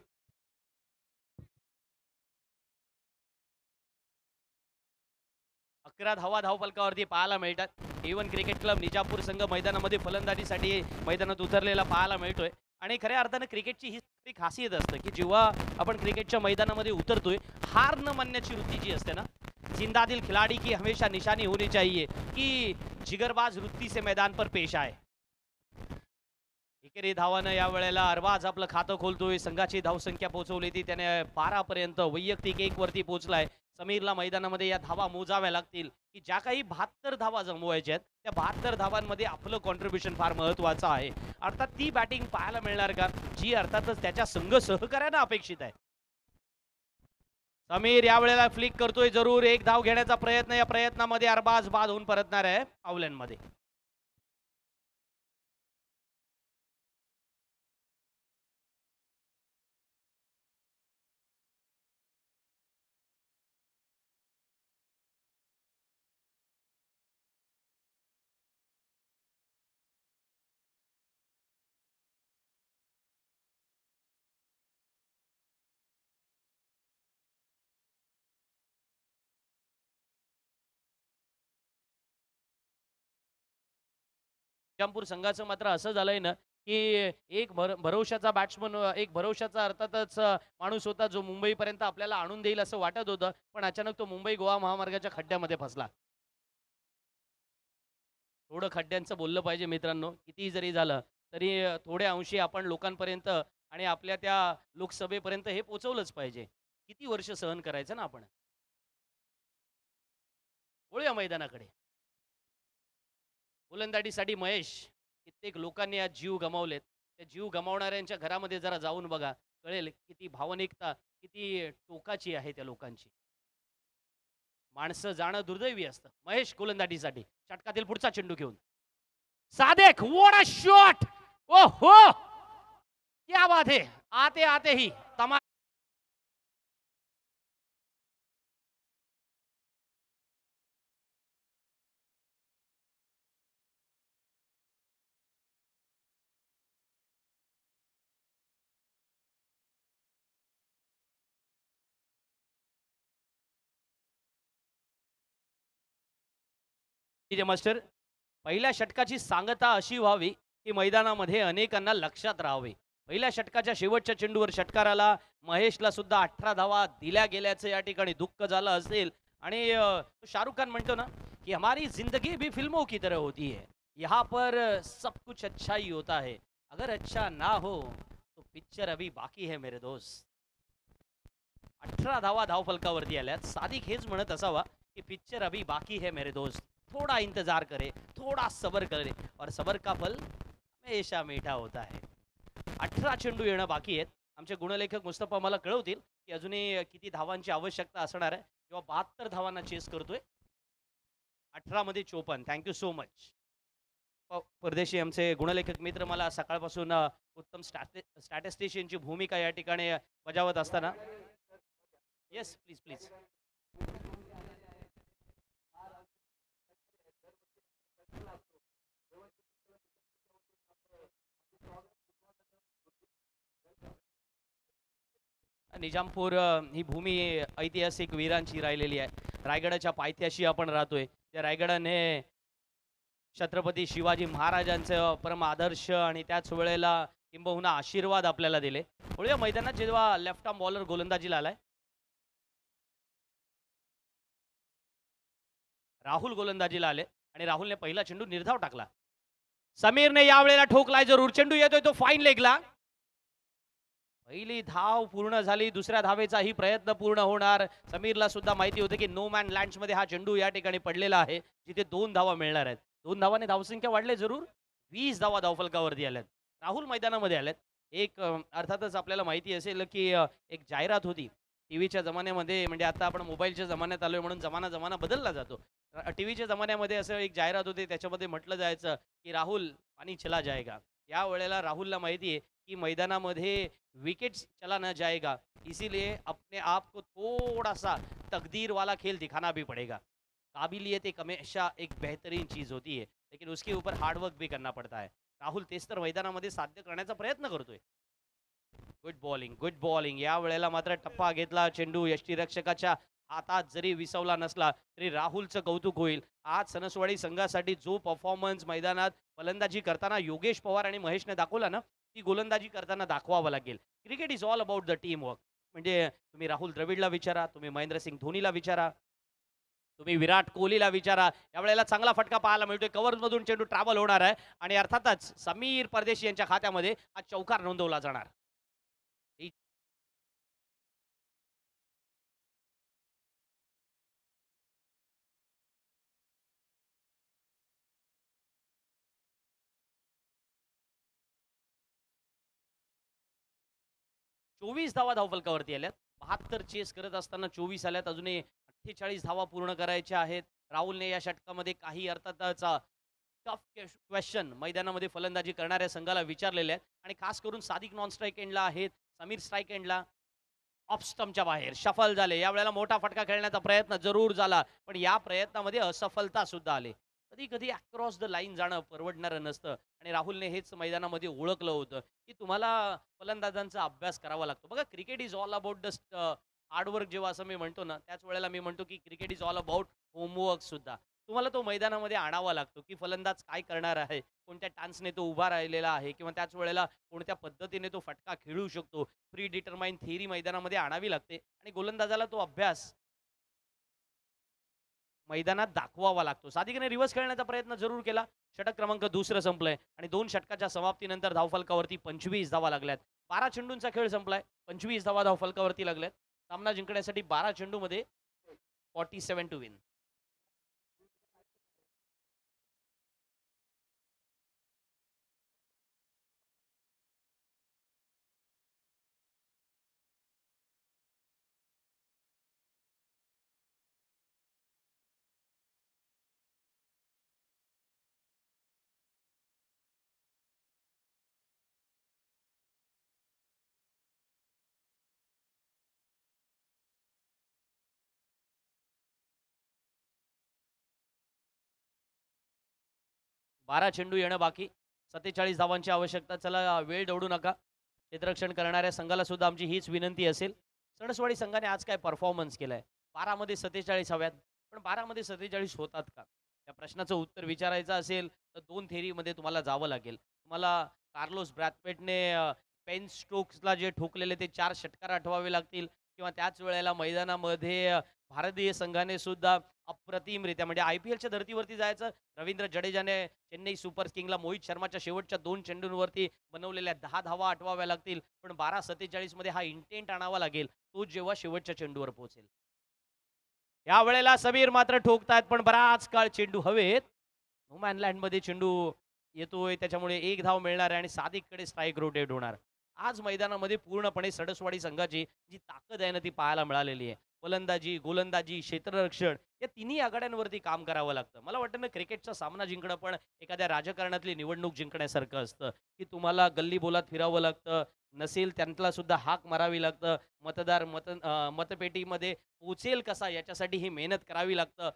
11 धावा धावफलकावरती पाहायला मिळतात. A1 क्रिकेट क्लब निजापूर संघ मैदानामध्ये फलंदाजीसाठी मैदानात उतरलेला पाहायला मिळतोय. आणि खऱ्या अर्थानं क्रिकेटची ही खासियत असते की जेव्हा आपण क्रिकेटच्या मैदानामध्ये उतरतोय, हार न मानण्याची वृत्ती जी असते ना, जिंदा दिल खिलाडी की हमेशा निशानी होनी चाहिए की जिगरबाज वृत्ती से मैदान पर पेश आहे. एकेरी धावानं या वेळेला अरबाज आपलं खातं खोलतोय. संघाची धावसंख्या पोहोचवली ती त्याने 12 पर्यंत, वैयक्तिक 1 वरती पोहोचलाय. समीरला मैदानामध्ये या धावा मोजाव्या लागतील की ज्या काही 72 धावा जमवायच्या आहेत, त्या 72 धावांमध्ये आपलं कॉन्ट्रीब्युशन फार महत्वाचं आहे. अर्थात ती बॅटिंग पाहायला मिळणार का, जी अर्थातच त्याच्या संघ सहकार्यानं अपेक्षित आहे. समीर या वेळेला फ्लिक करतोय, जरूर एक धाव घेण्याचा प्रयत्न. या प्रयत्नामध्ये अरबाज बाद होऊन परतणार आहे पावल्यांमध्ये. निजामपूर संघाचं मात्र असं झालंय ना की एक भरवशाचा बॅट्समन, एक भरवशाचा अर्थातच माणूस होता जो मुंबईपर्यंत आपल्याला आणून देईल असं वाटत होतं, पण अचानक तो मुंबई गोवा महामार्गाच्या खड्ड्यामध्ये फसला. थोडं खड्ड्यांचं बोललं पाहिजे मित्रांनो. कितीही जरी झालं तरी थोड्या अंशी आपण लोकांपर्यंत आणि आपल्या त्या लोकसभेपर्यंत हे पोहोचवलंच पाहिजे. किती वर्ष सहन करायचं ना आपण. वळूया मैदानाकडे. गोलंदाजीसाठी महेश, कित्येक लोकांनी आज जीव गमावलेत. त्या जीव गमावणाऱ्यांच्या घरामध्ये जरा जाऊन बघा, कळेल किती भावनिकता, किती टोकाची आहे त्या लोकांची. माणसं जाणं दुर्दैवी असतं. महेश गोलंदाजीसाठी षटकातील पुढचा चेंडू घेऊन सादेक, व्हाट अ शॉट, ओहो क्या बात है. आते आते ही तमाम मास्टर. पहिल्या षटकाची सांगता अशी व्हावी की मैदानामध्ये अनेकांना लक्षात राहावे. पहिल्या षटकाच्या शेवटच्या चेंडूवर षटकार आला. महेशला सुद्धा 18 धावा दिल्या गेल्याचं या ठिकाणी दुःख झालं असेल. आणि शाहरुख खान म्हणतो ना की हमारी जिंदगी भी फिल्मों की तरह होती है, यहाँ पर सब कुछ अच्छा ही होता है, अगर अच्छा ना हो तो पिक्चर अभी बाकी है मेरे दोस्त. 18 धावा धावफलकावरती आल्यात. सादिक हेच म्हणत असावा की पिक्चर अभी बाकी है मेरे दोस्त, थोड़ा इंतजार करे, थोड़ा सबर करे और सबर का फल हमेशा मीठा होता है. 18 चेंडू येणं बाकी आहेत. आमचे गुणलेखक मुस्तफा मला कळवतील की अजूनही किती धावांची आवश्यकता असणार आहे जेव्हा 72 धावांना चेस करतोय. 18 मध्ये 54. Thank you so much. परदेशी आमचे गुणलेखक मित्र मला सकाळपासून उत्तम स्टॅटिस्टिशियनची भूमिका या ठिकाणी बजावत असताना. Yes please please. निजामपूर ही भूमी ऐतिहासिक वीरांची राहिलेली आहे. रायगडाच्या पायथ्याशी आपण राहतोय. त्या रायगडाने छत्रपती शिवाजी महाराजांचं परम आदर्श आणि त्याच वेळेला किंबहुना आशीर्वाद आपल्याला दिले. वळूया मैदानात जेव्हा लेफ्ट आर्म बॉलर गोलंदाजीला आलाय. राहुल गोलंदाजीला आले आणि राहुलने पहिला चेंडू निर्धाव टाकला. समीरने यावेळेला ठोकलाय जरूर. चेंडू येतोय तो फाईन लेगला. पहिली धाव पूर्ण झाली. दुसऱ्या धावेचाही प्रयत्न पूर्ण होणार. समीरला सुद्धा माहिती होते की नो मॅन लँड्स मध्ये हा चेंडू या ठिकाणी पडलेला आहे, जिथे 2 धावा मिळणार आहेत. 2 धावाने धावसंख्या वाढले जरूर. 20 धावा धावफलकावरती आल्यात. राहुल मैदानामध्ये आल्यात. एक अर्थातच आपल्याला माहिती असेल की एक जाहिरात होती टीव्हीच्या जमान्यामध्ये, म्हणजे आता आपण मोबाईलच्या जमान्यात आलोय म्हणून जमाना बदलला जातो. टीव्हीच्या जमान्यामध्ये असं एक जाहिरात होती, त्याच्यामध्ये म्हटलं जायचं की राहुल पानी चला जाएगा. या वेळेला राहुलला माहिती आहे की मैदानामध्ये विकेट्स चला न जाएगा, इसीलिए अपने आप को थोड़ा सा तकदीर वाला खेल दिखाना भी पड़ेगा. काबिलियत एक हमेशा एक बेहतरीन चीज होती है, लेकिन उसके ऊपर हार्डवर्क भी करना पड़ता है. राहुल तेच तर मैदानामध्ये साध्य करण्याचा प्रयत्न करतोय. Good bowling. या वेळेला मात्र टप्पा घेतला चेंडू. यष्टीरक्षकाच्या हातात जरी विसवला नसला तरी राहुलचं कौतुक होईल. आज सणसवाडी संघासाठी जो परफॉर्मन्स मैदानात फलंदाजी करताना योगेश पवार आणि महेशने दाखवला ना, ती गोलंदाजी करताना दाखवावं लागेल. Cricket is all about the team work. म्हणजे तुम्ही राहुल द्रविडला विचारा, तुम्ही महेंद्रसिंग धोनीला विचारा, तुम्ही विराट कोहलीला विचारा. यावेळेला चांगला फटका पाहायला मिळतोय. कव्हरमधून चेंडू ट्रॅव्हल होणार आहे आणि अर्थातच समीर परदेशी यांच्या खात्यामध्ये हा चौकार नोंदवला जाणार. 24 धावा धावफलकावरती आल्यात. 72 चेस करत असताना 24 आल्यात. अजूनही 48 धावा पूर्ण करायच्या आहेत. राहुलने या षटकामध्ये काही अर्थातच टफ क्वेश्चन मैदानामध्ये फलंदाजी करणाऱ्या संघाला विचारलेले आहेत आणि खास करून सादिक नॉन स्ट्राईक एंडला आहेत, समीर स्ट्राईक एंडला. ऑफ स्टंपच्या बाहेर शफल झाले. यावेळेला मोठा फटका खेळण्याचा प्रयत्न जरूर झाला, पण या प्रयत्नामध्ये असफलता सुद्धा आली. कधी कधी अक्रॉस द लाईन जाणं परवडणारं नसतं आणि राहुलने हेच मैदानामध्ये ओळखलं होतं की तुम्हाला फलंदाजांचा अभ्यास करावा लागतो. बघा, cricket is all about the hard work. जेव्हा असं मी म्हणतो ना, त्याच वेळेला मी म्हणतो की cricket is all about homework सुद्धा. तुम्हाला तो मैदानामध्ये आणावा लागतो की फलंदाज काय करणार आहे, कोणत्या टान्सने तो उभा राहिलेला आहे किंवा त्याच वेळेला कोणत्या पद्धतीने तो फटका खेळू शकतो. प्री डिटरमाइन थिअरी मैदानामध्ये आणावी लागते आणि गोलंदाजाला तो अभ्यास मैदानात दाखवावा लागतो. सादिकने रिव्हर्स खेळण्याचा प्रयत्न जरूर केला. षटक क्रमांक 2 संपलंय आणि 2 षटकाच्या समाप्तीनंतर धावफलकावरती 25 धावा लागल्यात. 12 चेंडूंचा खेळ संपलाय. 25 धावा धावफलकावरती लागल्यात. सामना जिंकण्यासाठी 12 चेंडूमध्ये 47 टू विन. बारा चेंडू येणं बाकी. 47 धावांची आवश्यकता. चला, वेळ दौडू नका. क्षेत्ररक्षण करणाऱ्या संघाला सुद्धा आमची हीच विनंती असेल. सणसवाडी संघाने आज काय परफॉर्मन्स केलाय. 12 मध्ये 47 हव्यात, पण 12 मध्ये 47 होतात का, या प्रश्नाचं उत्तर विचारायचं असेल तर 2 थेरीमध्ये तुम्हाला जावं लागेल. तुम्हाला कार्लोस ब्रॅथवेटने पेन स्ट्रोक्सला जे ठोकलेले ते 4 षटकार आठवावे लागतील किंवा त्याच वेळेला मैदानामध्ये भारतीय संघाने सुद्धा अप्रतिमरित्या, म्हणजे IPLच्या धर्तीवरती जायचं. रवींद्र जडेजाने चेन्नई सुपर किंगला मोहित शर्माच्या शेवटच्या 2 चेंडूंवरती बनवलेल्या 10 धावा आठवाव्या लागतील, पण 12-47 मध्ये हा इंटेंट आणावा लागेल, तो जेव्हा शेवटच्या चेंडूवर पोहोचेल. या वेळेला समीर मात्र ठोकतायत, पण बराच काळ चेंडू हवेत. नो मॅन लँड मध्ये चेंडू येतोय, त्याच्यामुळे 1 धाव मिळणार आहे आणि सादिककडे स्ट्राईक रोटेट होणार. आज मैदानामध्ये पूर्णपणे सडसवाडी संघाची जी ताकद आहे ना, ती पाहायला मिळालेली आहे. फलंदाजी, गोलंदाजी, क्षेत्ररक्षण या तिन्ही आघाड्यांवरती काम करावं लागतं. मला वाटतं ना, क्रिकेटचा सामना जिंकणं पण एखाद्या राजकारणातली निवडणूक जिंकण्यासारखं असतं की तुम्हाला गल्ली बोलात फिरावं लागतं, नसेल त्यांना सुद्धा हाक मारावी लागतं. मतदार मतपेटीमध्ये पोचेल कसा याच्यासाठी ही मेहनत करावी लागतं.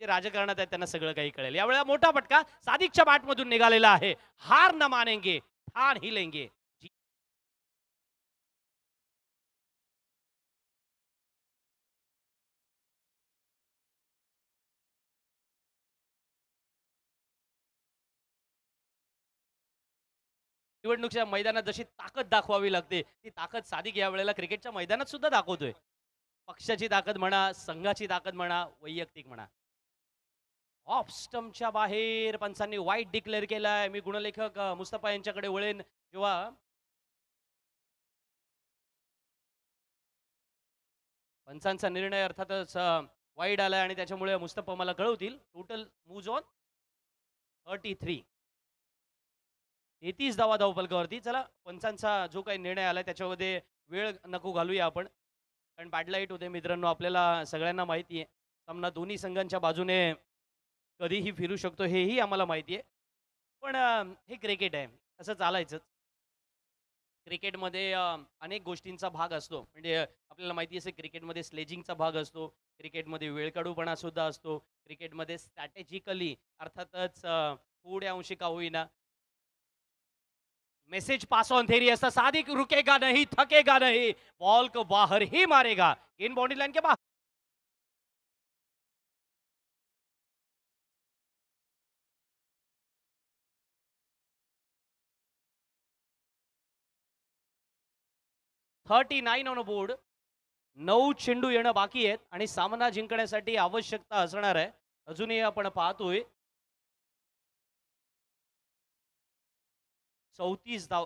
जे राजकारणात आहेत त्यांना सगळं काही कळेल. यावेळेला मोठा फटका सादिकच्या बॅटमधून निघालेला आहे. हार न मानेंगे, ठाण ही लेंगे. निवडणुकीच्या मैदानात जशी ताकद दाखवावी लागते, ती ताकद सादिक या वेळेला क्रिकेटच्या मैदानात सुद्धा दाखवतोय. पक्षाची ताकद म्हणा, संघाची ताकद म्हणा, वैयक्तिक म्हणा. ऑफ स्टंपच्या बाहेर पंचांनी वाईट डिक्लेअर केलाय. मी गुणलेखक मुस्तफा यांच्याकडे वळेन. जेव्हा पंचांचा निर्णय अर्थातच वाईट आलाय आणि त्याच्यामुळे मुस्तफा मला कळवतील. Total moves on 33. 33 धावा धावफलकावरती. चला पंचांचा जो काही निर्णय आलाय त्याच्यामध्ये वेळ नको घालूया आपण, कारण बॅडलाईट होते मित्रांनो. आपल्याला सगळ्यांना माहिती आहे सामना दोन्ही संघांच्या बाजूने कधीही फिरू शकतो, हेही आम्हाला माहिती आहे. पण हे क्रिकेट आहे, असं चालायचंच. क्रिकेटमध्ये अनेक गोष्टींचा भाग असतो. म्हणजे आपल्याला माहिती असेल क्रिकेटमध्ये स्लेजिंगचा भाग असतो, क्रिकेटमध्ये वेळकाढूपणा सुद्धा असतो, क्रिकेटमध्ये स्ट्रॅटेजिकली अर्थातच थोड्या अंशी का होईना मैसेज पास ऑन थेरी असता. सादिक रुकेगा नहीं, थकेगा नहीं, बॉल को बाहर ही मारेगा इन बाउंड्री लाइन के बाहर. 39 ऑन बोर्ड. 9 चेंडू येणं बाकी आहेत आणि सामना जिंकण्यासाठी आवश्यकता असणार आहे. अजूनही आपण पाहतोय 34 धाव.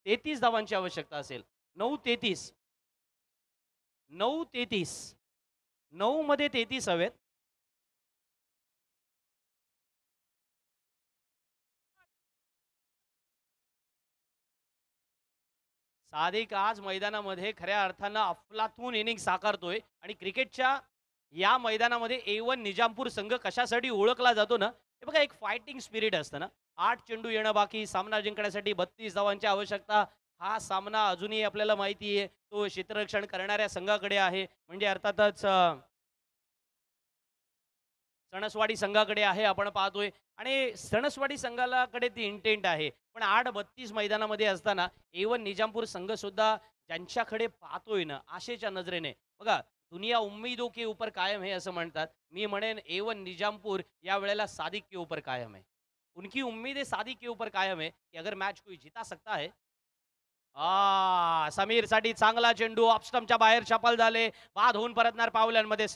33 धावांची आवश्यकता असेल. 9-33. 9-33. 9 मध्ये 33 हवेत. सादिक आज मैदानामध्ये खऱ्या अर्थानं अफलातून इनिंग साकारतोय आणि क्रिकेटच्या या मैदानामध्ये A1 निजामपूर संघ कशासाठी ओळखला जातो ना, हे बघा एक फायटिंग स्पिरिट असतं ना. 8 चेंडू येणं बाकी, सामना जिंकण्यासाठी 32 धावांची आवश्यकता. हा सामना अजूनही आपल्याला माहिती आहे तो क्षेत्ररक्षण करणाऱ्या संघाकडे आहे, म्हणजे अर्थातच सणसवाडी संघाकडे आहे. आपण पाहतोय आणि सणसवाडी संघाकडे ती इंटेंट आहे, पण 8-32 मैदानामध्ये असताना A1 निजामपूर संघ सुद्धा ज्यांच्याकडे पाहतोय ना आशेच्या नजरेने, बघा दुनिया उम्मीदों के ऊपर कायम है असं म्हणतात. मी म्हणेन A1 निजामपूर या वेळेला सादिक के ऊपर कायम है. उनकी उम्मीदें सादिक के ऊपर कायम है कि अगर मैच कोई जिता सकता है. समीर साठी चांगला चेंडू ऑफ स्टंपच्या बाहेर शफल झाले. बाद होऊन परतणार पावलांमध्ये.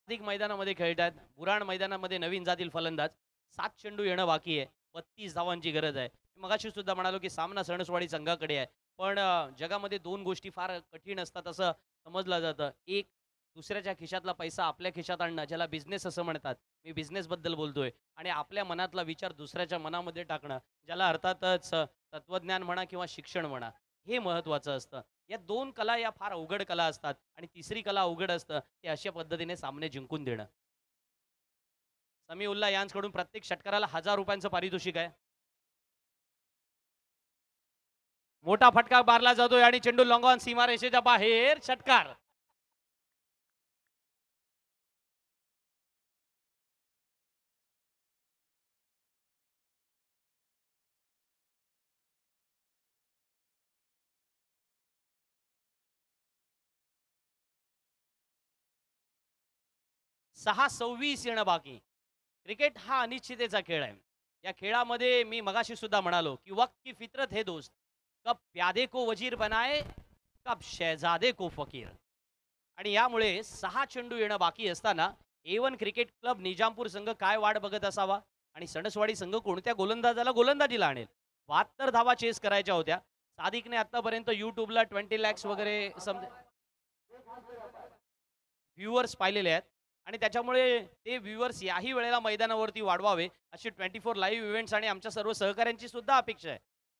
मैदानामध्ये खेळतात. बुराण मैदानामध्ये नवीन जातील फलंदाज. 7 चेंडू येणं बाकी आहे. 32 धावांची गरज आहे. मगाशी सुद्धा म्हणालो की सामना सणसवाडी संघाकडे आहे, पण जगामध्ये 2 गोष्टी फार कठीण असतात असं समजलं जातं. एक, दुसऱ्याच्या खिशातला पैसा आपल्या खिशात आणणं, ज्याला बिझनेस असं म्हणतात. मी बिझनेस बद्दल बोलतोय. आणि आपल्या मनातला विचार दुसऱ्याच्या मनामध्ये टाकणं, ज्याला अर्थातच तत्वज्ञान म्हणा किंवा शिक्षण म्हणा, हे महत्त्वाचं असतं. या 2 कला या फार अवघड कला असतात आणि तिसरी कला अवघड असतं ते अशा पद्धतीने सामने जिंकून देणं. समीउल्ला यांकडून प्रत्येक षटकाराला 1000 रुपयांचं पारितोषिक आहे. मोठा फटका मारला जातोय आणि चेंडू लॉंग ऑन सीमारेषेच्या बाहेर. षटकार. सहा 26 येणं बाकी. क्रिकेट हा अनिश्चितेचा खेळ आहे. या खेळामध्ये मी मगाशी सुद्धा म्हणालो की वक्त की फितरत है दोस्त, कब प्यादे को वजीर बनाए, कब शहजादे को फकीर. आणि यामुळे 6 चेंडू येणं बाकी असताना A1 क्रिकेट क्लब निजामपूर संघ काय वाट बघत असावा आणि सणसवाडी संघ कोणत्या गोलंदाजाला गोलंदाजीला आणेल. 72 धावा चेस करायच्या होत्या. सादिकने आतापर्यंत युट्यूबला 20 लॅक्स वगैरे व्ह्यूअर्स पाहिलेले आहेत आणि त्याच्यामुळे ते व्ह्यूअर्स याही वेळेला मैदानावरती वाढवावे अशी 24 लाईव्ह इव्हेंट्स आणि आमच्या सर्व सहकाऱ्यांची सुद्धा अपेक्षा आहे.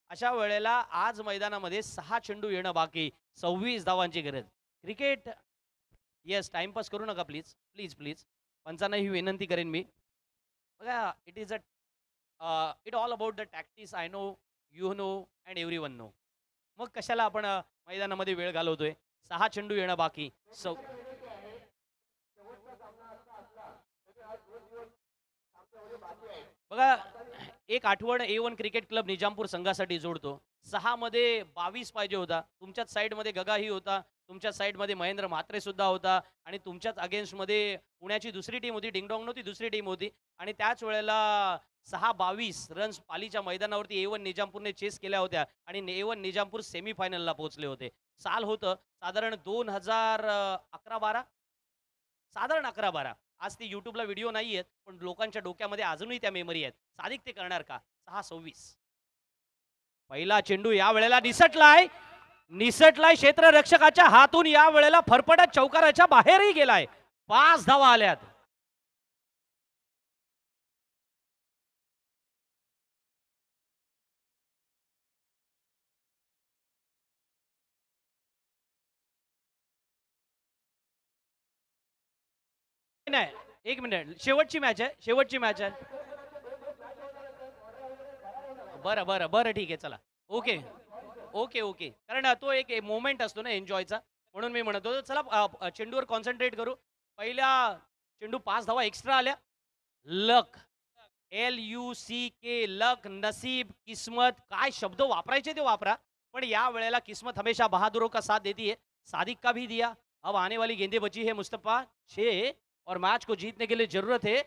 अशा वेळेला आज मैदानामध्ये 6 चेंडू येणं बाकी, 26 धावांची गरज. क्रिकेट येस, टाइमपास करू नका प्लीज प्लीज प्लीज. पंचांना ही विनंती करेन मी. बघा it all about the tactics. I know, you know and everyone know. मग कशाला आपण मैदानामध्ये वेळ घालवतोय. 6 चेंडू येणं बाकी. बघा, एक आठवण A1 क्रिकेट क्लब निजामपूर संघासाठी जोडतो. 6 मध्ये 22 पाहिजे होता. तुमच्याच साईडमध्ये गगाही होता, तुमच्याच साईडमध्ये महेंद्र म्हात्रे सुद्धा होता आणि तुमच्याच अगेन्स्टमध्ये पुण्याची दुसरी टीम होती, डिंगडॉंग नव्हती, दुसरी टीम होती आणि त्याच वेळेला 6-22 रन्स पालीच्या मैदानावरती A1 निजामपूरने चेस केल्या होत्या आणि A1 निजामपूर सेमीफायनलला पोहोचले होते. साल होतं साधारण 2011-12, साधारण 11-12. आज ती YouTubeला व्हिडिओ नाही आहेत, पण लोकांच्या डोक्यामध्ये अजूनही त्या मेमरी आहेत. सादिक ते करणार का? 6-26. पहिला चेंडू या वेळेला निसटलाय क्षेत्ररक्षकाच्या हातून, या वेळेला फरफटत चौकाराच्या बाहेरही गेलाय. 5 धावा आल्यात. नाही, एक मिनिट, शेवटची मॅच आहे. बरं ठीक आहे, चला. ओके ओके ओके कारण तो एक मोमेंट असतो ना एन्जॉयचा, म्हणून मी म्हणत होतो. चला चेंडूवर कॉन्सन्ट्रेट करू. पहिल्या चेंडू 5 धावा एक्स्ट्रा आल्या. लक, LUCK, लक, नसीब, किस्मत, काय शब्द वापरायचे ते वापरा, पण या वेळेला किस्मत हमेशा बहादुरों का साथ देती है. सादिक का भी दिया. अब आने वाली गेंदे बची है मुस्तफा 6 और मैच को जीतने के लिए जरूरत है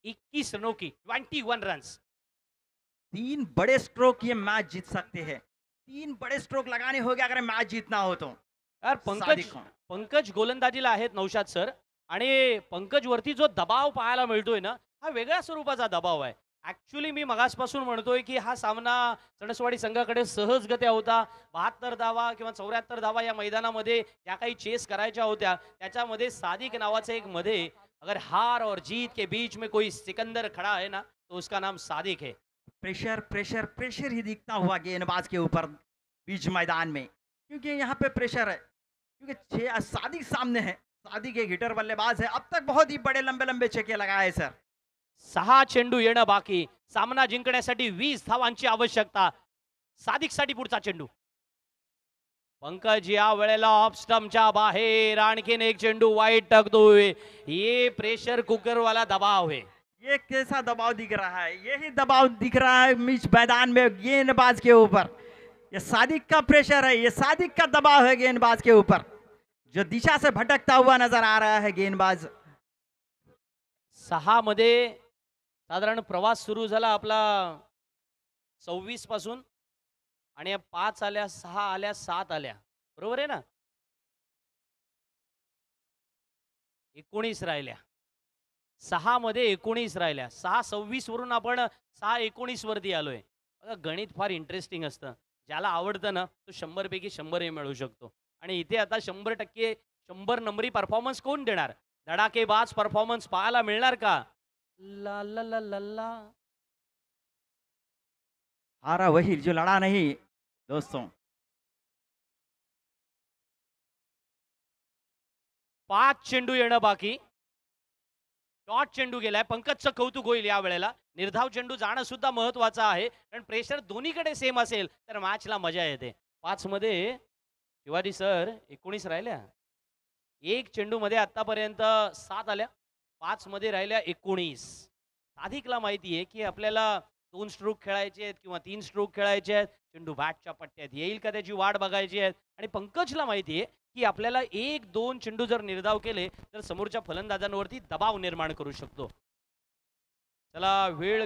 21 रनों की, 21 रन्स. 3 बड़े स्ट्रोक ये मैच जीत सकते हैं. 3 बड़े स्ट्रोक लगाने हो गए अगर मैच जीतना हो तो. यार पंकज गोलंदाजीला आहेत नौशाद सर, आणि पंकज वरती जो दबाव पाहायला मिळतोय ना, हा वेगळ्या स्वरूपाचा दबाव आहे. ऍक्च्युली मी मगासपासून म्हणतोय की हा सामना सणसवाडी संघाकडे सहजगत्या होता. 72 धावा किंवा 74 धावा या मैदानामध्ये ज्या काही चेस करायच्या होत्या, त्याच्यामध्ये सादिक नावाचे एक मध्ये, अगर हार और जीत के बीच में कोई सिकंदर खड़ा है ना, तो उसका नाम सादिक है. प्रेशर प्रेशर प्रेशर ही दिखता हुआ गेंदबाज के ऊपर बीच मैदान में, क्योंकि यहाँ पे प्रेशर है, क्योंकि सादिक सामने है. सादिक एक हिटर बल्लेबाज है. अब तक बहुत ही बड़े लंबे लंबे छक्के लगाए सर. 6 चेंडू येणं बाकी. सामना जिंकण्यासाठी 20 धावांची आवश्यकता. सादिकसाठी पुढचा चेंडू. पंकज या वेळेला ऑफ स्टंपच्या बाहेर. आणखीन एक चेंडू वाईट टाकतोय. ये प्रेशर कुकर वाला दबाव है. ये कैसा दबाव दिख रहा है? यही दबाव दिख रहा है बीच मैदान में गेंदबाज के ऊपर. ये सादिक का प्रेशर है, ये सादिक का दबाव है गेंदबाज के ऊपर, जो दिशा से भटकता हुआ नजर आ रहा है गेंदबाज. 6 मध्ये साधारण प्रवास सुरू झाला आपला 26 पासून, आणि 5 आल्या, 6 आल्या, 7 आल्या, बरोबर आहे ना. 19 राहिल्या. 6 मध्ये 19 राहिल्या. 6-26 वरून आपण 6-19 वरती आलोय. बघा, गणित फार इंटरेस्टिंग असतं. ज्याला आवडतं ना, तो 100 पैकी 100 मिळवू शकतो. आणि इथे आता 100% 100 नंबरी परफॉर्मन्स कोण देणार? धडाकेबाज परफॉर्मन्स पाहायला मिळणार का? ला ला ला ला ला. हारा वही जो लड़ा नहीं दोस्तों. 5 चेंडू येणं बाकी. डॉट चेंडू गेलाय. पंकजचं कौतुक होईल या वेळेला. निर्धाव चेंडू जाणं सुद्धा महत्वाचं आहे, कारण प्रेशर दोन्हीकडे सेम असेल तर मॅचला मजा येते. 5 मध्ये शिवाजी सर 19 राहिल्या. एक चेंडू मध्ये आतापर्यंत 7 आल्या. 5 मध्ये राहिल्या 19. सादिकला माहिती आहे की आपल्याला 2 स्ट्रोक खेळायचे आहेत किंवा 3 स्ट्रोक खेळायचे आहेत. चेंडू बॅटच्या पट्ट्यात येईल का त्याची वाट बघायची आहे. आणि पंकजला माहिती आहे की आपल्याला 1-2 चेंडू जर निर्धाव केले तर समोरच्या फलंदाजांवरती दबाव निर्माण करू शकतो. चला, वेळ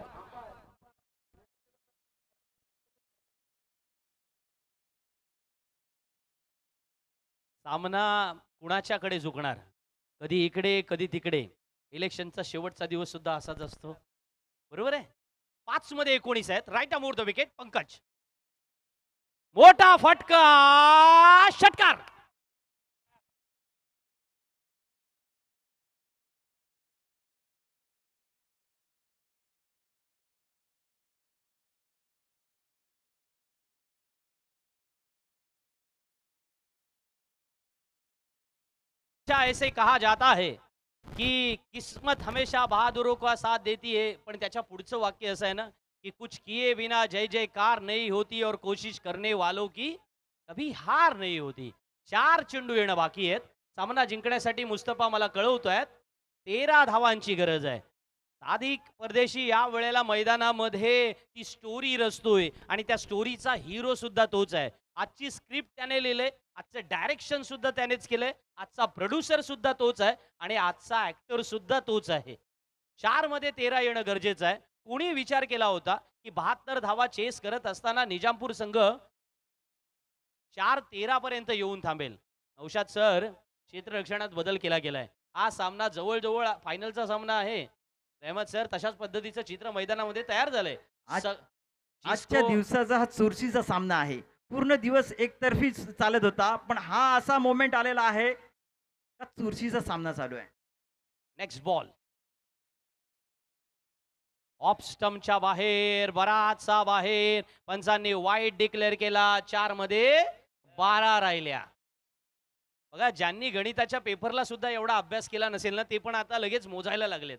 सामना कुणाच्याकडे झुकणार? कधी इकडे कधी तिकडे. इलेक्शनचा शेवटचा दिवस सुद्धा असाच असतो, बरोबर आहे. 5 मध्ये 19 आहेत. Right arm over the wicket Pankaj. मोठा फटका, षटकार. ऐसे कहा जाता है कि किस्मत हमेशा बहादुरों का साथ देती है, पण त्याच्या पुढचं वाक्य असं आहे ना कि कुछ किए बिना जय जयकार नहीं होती और कोशिश करने वालों की कभी हार नहीं होती. 4 चेंडू येणं बाकी आहेत. सामना जिंकण्यासाठी मुस्तफा मला कळवतोय 13 धावांची गरज आहे. सादिक परदेशी या वेळेला मैदानामध्ये ती स्टोरी रचतोय आणि त्या स्टोरीचा हिरो सुद्धा तोच आहे. आजची स्क्रिप्ट त्याने लिहिलंय, आजचं डायरेक्शन सुद्धा त्यानेच केलंय, आजचा प्रोड्युसर सुद्धा तोच आहे आणि आजचा ऍक्टर सुद्धा तोच आहे. 4 मध्ये 13 येणं गरजेचं आहे. कोणी विचार केला होता की 72 धावा चेस करत असताना निजामपूर संघ 4-13 पर्यंत येऊन थांबेल. नौशाद सर, क्षेत्ररक्षणात बदल केला गेलाय. हा सामना जवळजवळ फायनलचा सामना आहे. रहमत सर, तशाच पद्धतीचं चित्र मैदानामध्ये तयार झालंय. आज- स- आजच्या जिस्को- दिवसाचा हा चुरशीचा सामना आहे. पूर्ण दिवस एकतर्फी चालत होता, पण हा असा मोमेंट आलेला आहे का चुरशीचा सामना चालू आहे. नेक्स्ट बॉल ऑफ स्टंपच्या बाहेर, बराचसा बाहेर. पंचांनी वाईट डिक्लेअर केला. 4 मध्ये 12 राहिल्या. बघा, ज्यांनी गणिताच्या पेपरला सुद्धा एवढा अभ्यास केला नसेल ना, ते पण आता लगेच मोजायला लागलेत.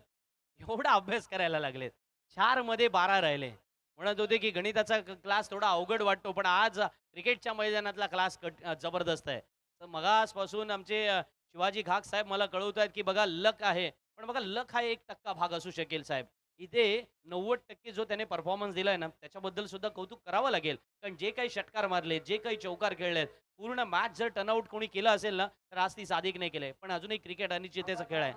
एवढा अभ्यास करायला लागलेत. 4 मध्ये 12 राहिले. म्हणत होते की गणिताचा क्लास थोडा अवघड वाटतो, पण आज क्रिकेटच्या मैदानातला क्लास जबरदस्त आहे. तर मगासपासून आमचे शिवाजी घाग साहेब मला कळवत आहेत की बघा लक आहे, पण बघा लक हा 1% भाग असू शकेल साहेब. इथे 90% जो त्याने परफॉर्मन्स दिलाय ना, त्याच्याबद्दल सुद्धा कौतुक करावं लागेल. कारण जे काही षटकार मारले, जे काही चौकार खेळलेत, पूर्ण मॅच जर टर्नआउट कोणी केलं असेल ना, तर आज ती सादिक नाही केलंय. पण अजूनही क्रिकेट अनिश्चिततेचा खेळ आहे.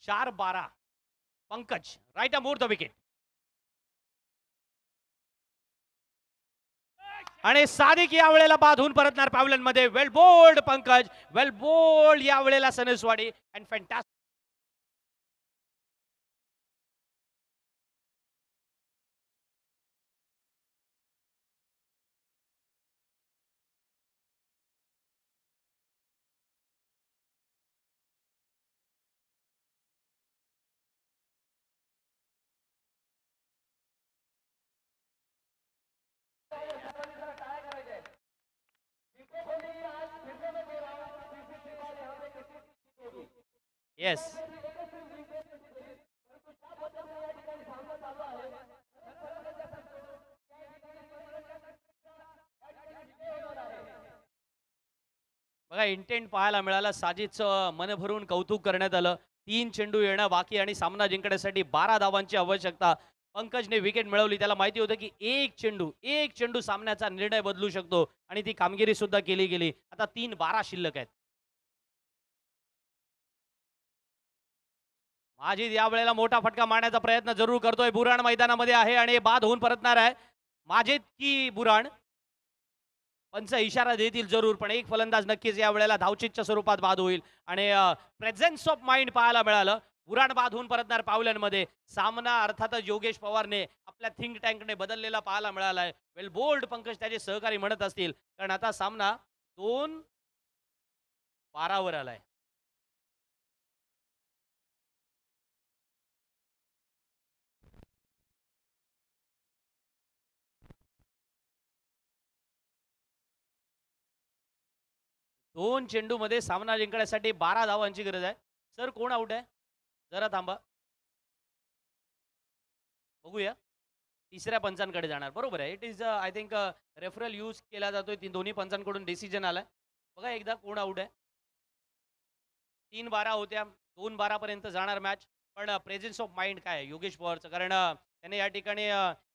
4-12. Pankaj right more the wicket. आणि सादिक या वेळेला बाधून परतणार पॅव्हलियनमध्ये. Well bowled Pankaj, well bowled या वेळेला सनसवाडी अँड फॅन्टास्टिक. येस, बघा इंटेंट पाहायला मिळाला. साजिदचं मन भरून कौतुक करण्यात आलं. 3 चेंडू येणं बाकी आणि सामना जिंकण्यासाठी 12 धावांची आवश्यकता. पंकजने विकेट मिळवली. त्याला माहिती होतं की एक चेंडू सामन्याचा निर्णय बदलू शकतो आणि ती कामगिरी सुद्धा केली गेली. आता 3-12 शिल्लक आहेत. माजिद या वेळेला मोठा फटका मारण्याचा प्रयत्न जरूर करतोय. बुराण मैदानामध्ये आहे आणि बाद होऊन परतणार आहे. माजिद की बुराण, पंच इशारा देतील जरूर, पण एक फलंदाज नक्कीच या वेळेला धावचीतच्या स्वरूपात बाद होईल आणि प्रेझेन्स ऑफ माइंड पाहायला मिळालं. बुराण बाद होऊन परतणार पावल्यांमध्ये. सामना अर्थातच योगेश पवारने आपल्या थिंक टँकने बदललेला पाहायला मिळालाय. वेल बोल्ड पंकज त्याचे सहकारी म्हणत असतील, कारण आता सामना 2-12 वर आलाय. दोन चेंडूमध्ये सामना जिंकण्यासाठी 12 धावांची गरज आहे. सर कोण आउट आहे? जरा थांबा, बघूया. तिसऱ्या पंचांकडे जाणार, बरोबर आहे. It is I think referral use केला जातोय. दोन्ही पंचांकडून डिसिजन आलाय. बघा एकदा कोण आउट आहे. 3-12 होत्या, 2-12 पर्यंत जाणार मॅच. पण प्रेझेन्स ऑफ माइंड काय आहे योगेश पवारचं? कारण त्याने या ठिकाणी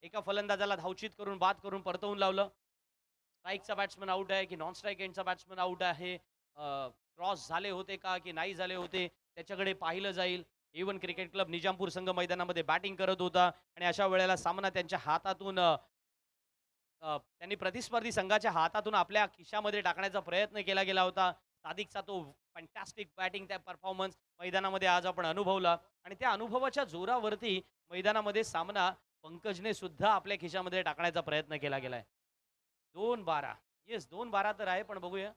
एका फलंदाजाला धावचित करून बाद करून परतवून लावलं. स्ट्राईकचा बॅट्समन आउट आहे की नॉन स्ट्राईक एंडचा बॅट्समन आउट आहे, क्रॉस झाले होते का की नाही झाले होते, त्याच्याकडे पाहिलं जाईल. इवन क्रिकेट क्लब निजामपूर संघ मैदानामध्ये बॅटिंग करत होता आणि अशा वेळेला सामना त्यांच्या हातातून त्यांनी प्रतिस्पर्धी संघाच्या हातातून आपल्या खिशामध्ये टाकण्याचा प्रयत्न केला गेला होता. सादिकचा तो फॅन्टॅस्टिक बॅटिंग, त्या परफॉर्मन्स मैदानामध्ये आज आपण अनुभवला आणि त्या अनुभवाच्या जोरावरती मैदानामध्ये सामना पंकजने सुद्धा आपल्या खिशामध्ये टाकण्याचा प्रयत्न केला गेलाय. 2-12, येस 2-12 तर आहे, पण बघूया.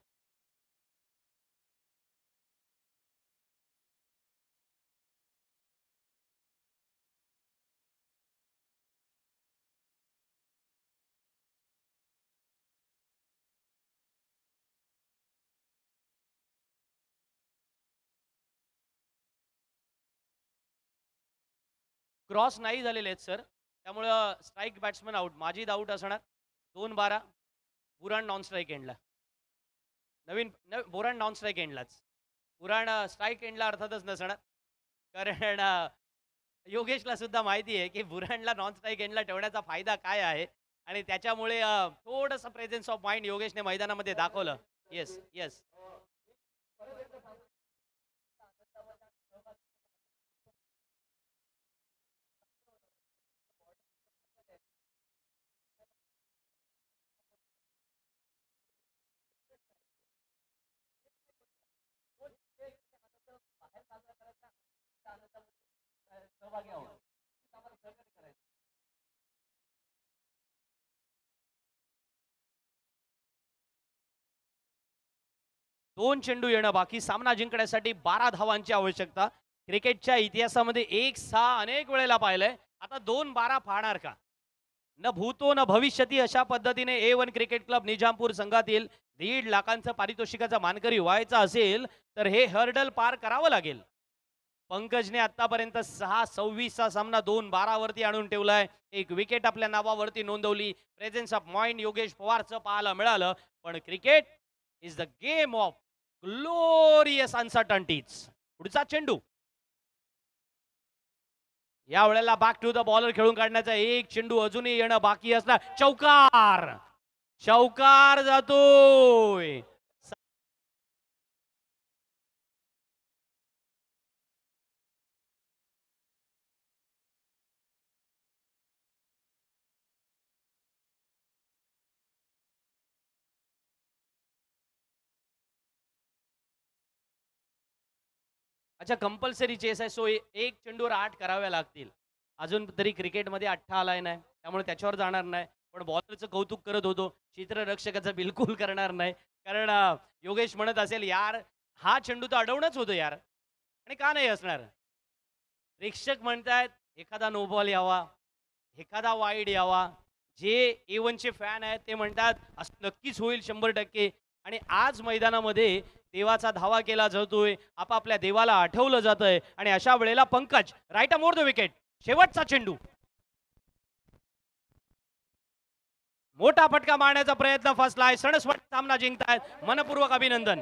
क्रॉस नाही झालेले आहेत सर, त्यामुळं strike batsman out, Majid out असणार. 2-12, बुराण नॉन स्ट्राईक एंडला. बोराण नॉन स्ट्राईक एंडलाच. पुराण स्ट्राईक एंडला अर्थातच नसणार, कारण योगेशला सुद्धा माहिती आहे की बुराणला नॉन स्ट्राईक एंडला ठेवण्याचा फायदा काय आहे आणि त्याच्यामुळे थोडंसं प्रेझेन्स ऑफ माइंड योगेशने मैदानामध्ये दाखवलं. Yes yes. 2 चेंडू येणं बाकी. सामना जिंकण्यासाठी 12 धावांची आवश्यकता. क्रिकेटच्या इतिहासामध्ये 1-6 अनेक वेळेला पाहिलंय. आता 2-12 फाडणार का? न भूतो न भविष्यती अशा पद्धतीने A1 क्रिकेट क्लब निजामपूर संघातील 1.5 लाखांचं पारितोषिकाचा मानकरी व्हायचा असेल तर हे हर्डल पार करावं लागेल. पंकजने आतापर्यंत 6-26 चा सामना 2-12 वरती आणून ठेवलाय. एक विकेट आपल्या नावावरती नोंदवली. प्रेझेन्स ऑफ माइंड योगेश पवारचं पाहायला मिळालं. पण cricket is the game of glorious uncertainties. पुढचा चेंडू या वेळेला बॅक टू द बॉलर खेळून काढण्याचा एक चेंडू अजूनही येणं बाकी असणार. चौकार, चौकार जातोय. अच्छा, कंपल्सरी चेस आहे, सो एक चेंडूवर 8 कराव्या लागतील. अजून तरी क्रिकेटमध्ये 8 आलाय नाही, त्यामुळे त्याच्यावर जाणार नाही. पण बॉलरचं कौतुक करत होतो, क्षेत्ररक्षकाचं बिलकुल करणार नाही. कारण योगेश म्हणत असेल यार हा चेंडू तर अडवणंच होतं यार, आणि का नाही असणार. प्रेक्षक म्हणतायत एखादा नो बॉल यावा, एखादा वाईड यावा. जे A1 चे फॅन आहेत ते म्हणतात असं नक्कीच होईल 100%. आणि आज मैदानामध्ये देवाचा धावा केला जातोय, आपापल्या देवाला आठवलं जातंय. आणि अशा वेळेला Pankaj right more the wicket. शेवटचा चेंडू, मोठा फटका मारण्याचा प्रयत्न फसलाय. सणसवट सामना जिंकतायत. मनपूर्वक अभिनंदन.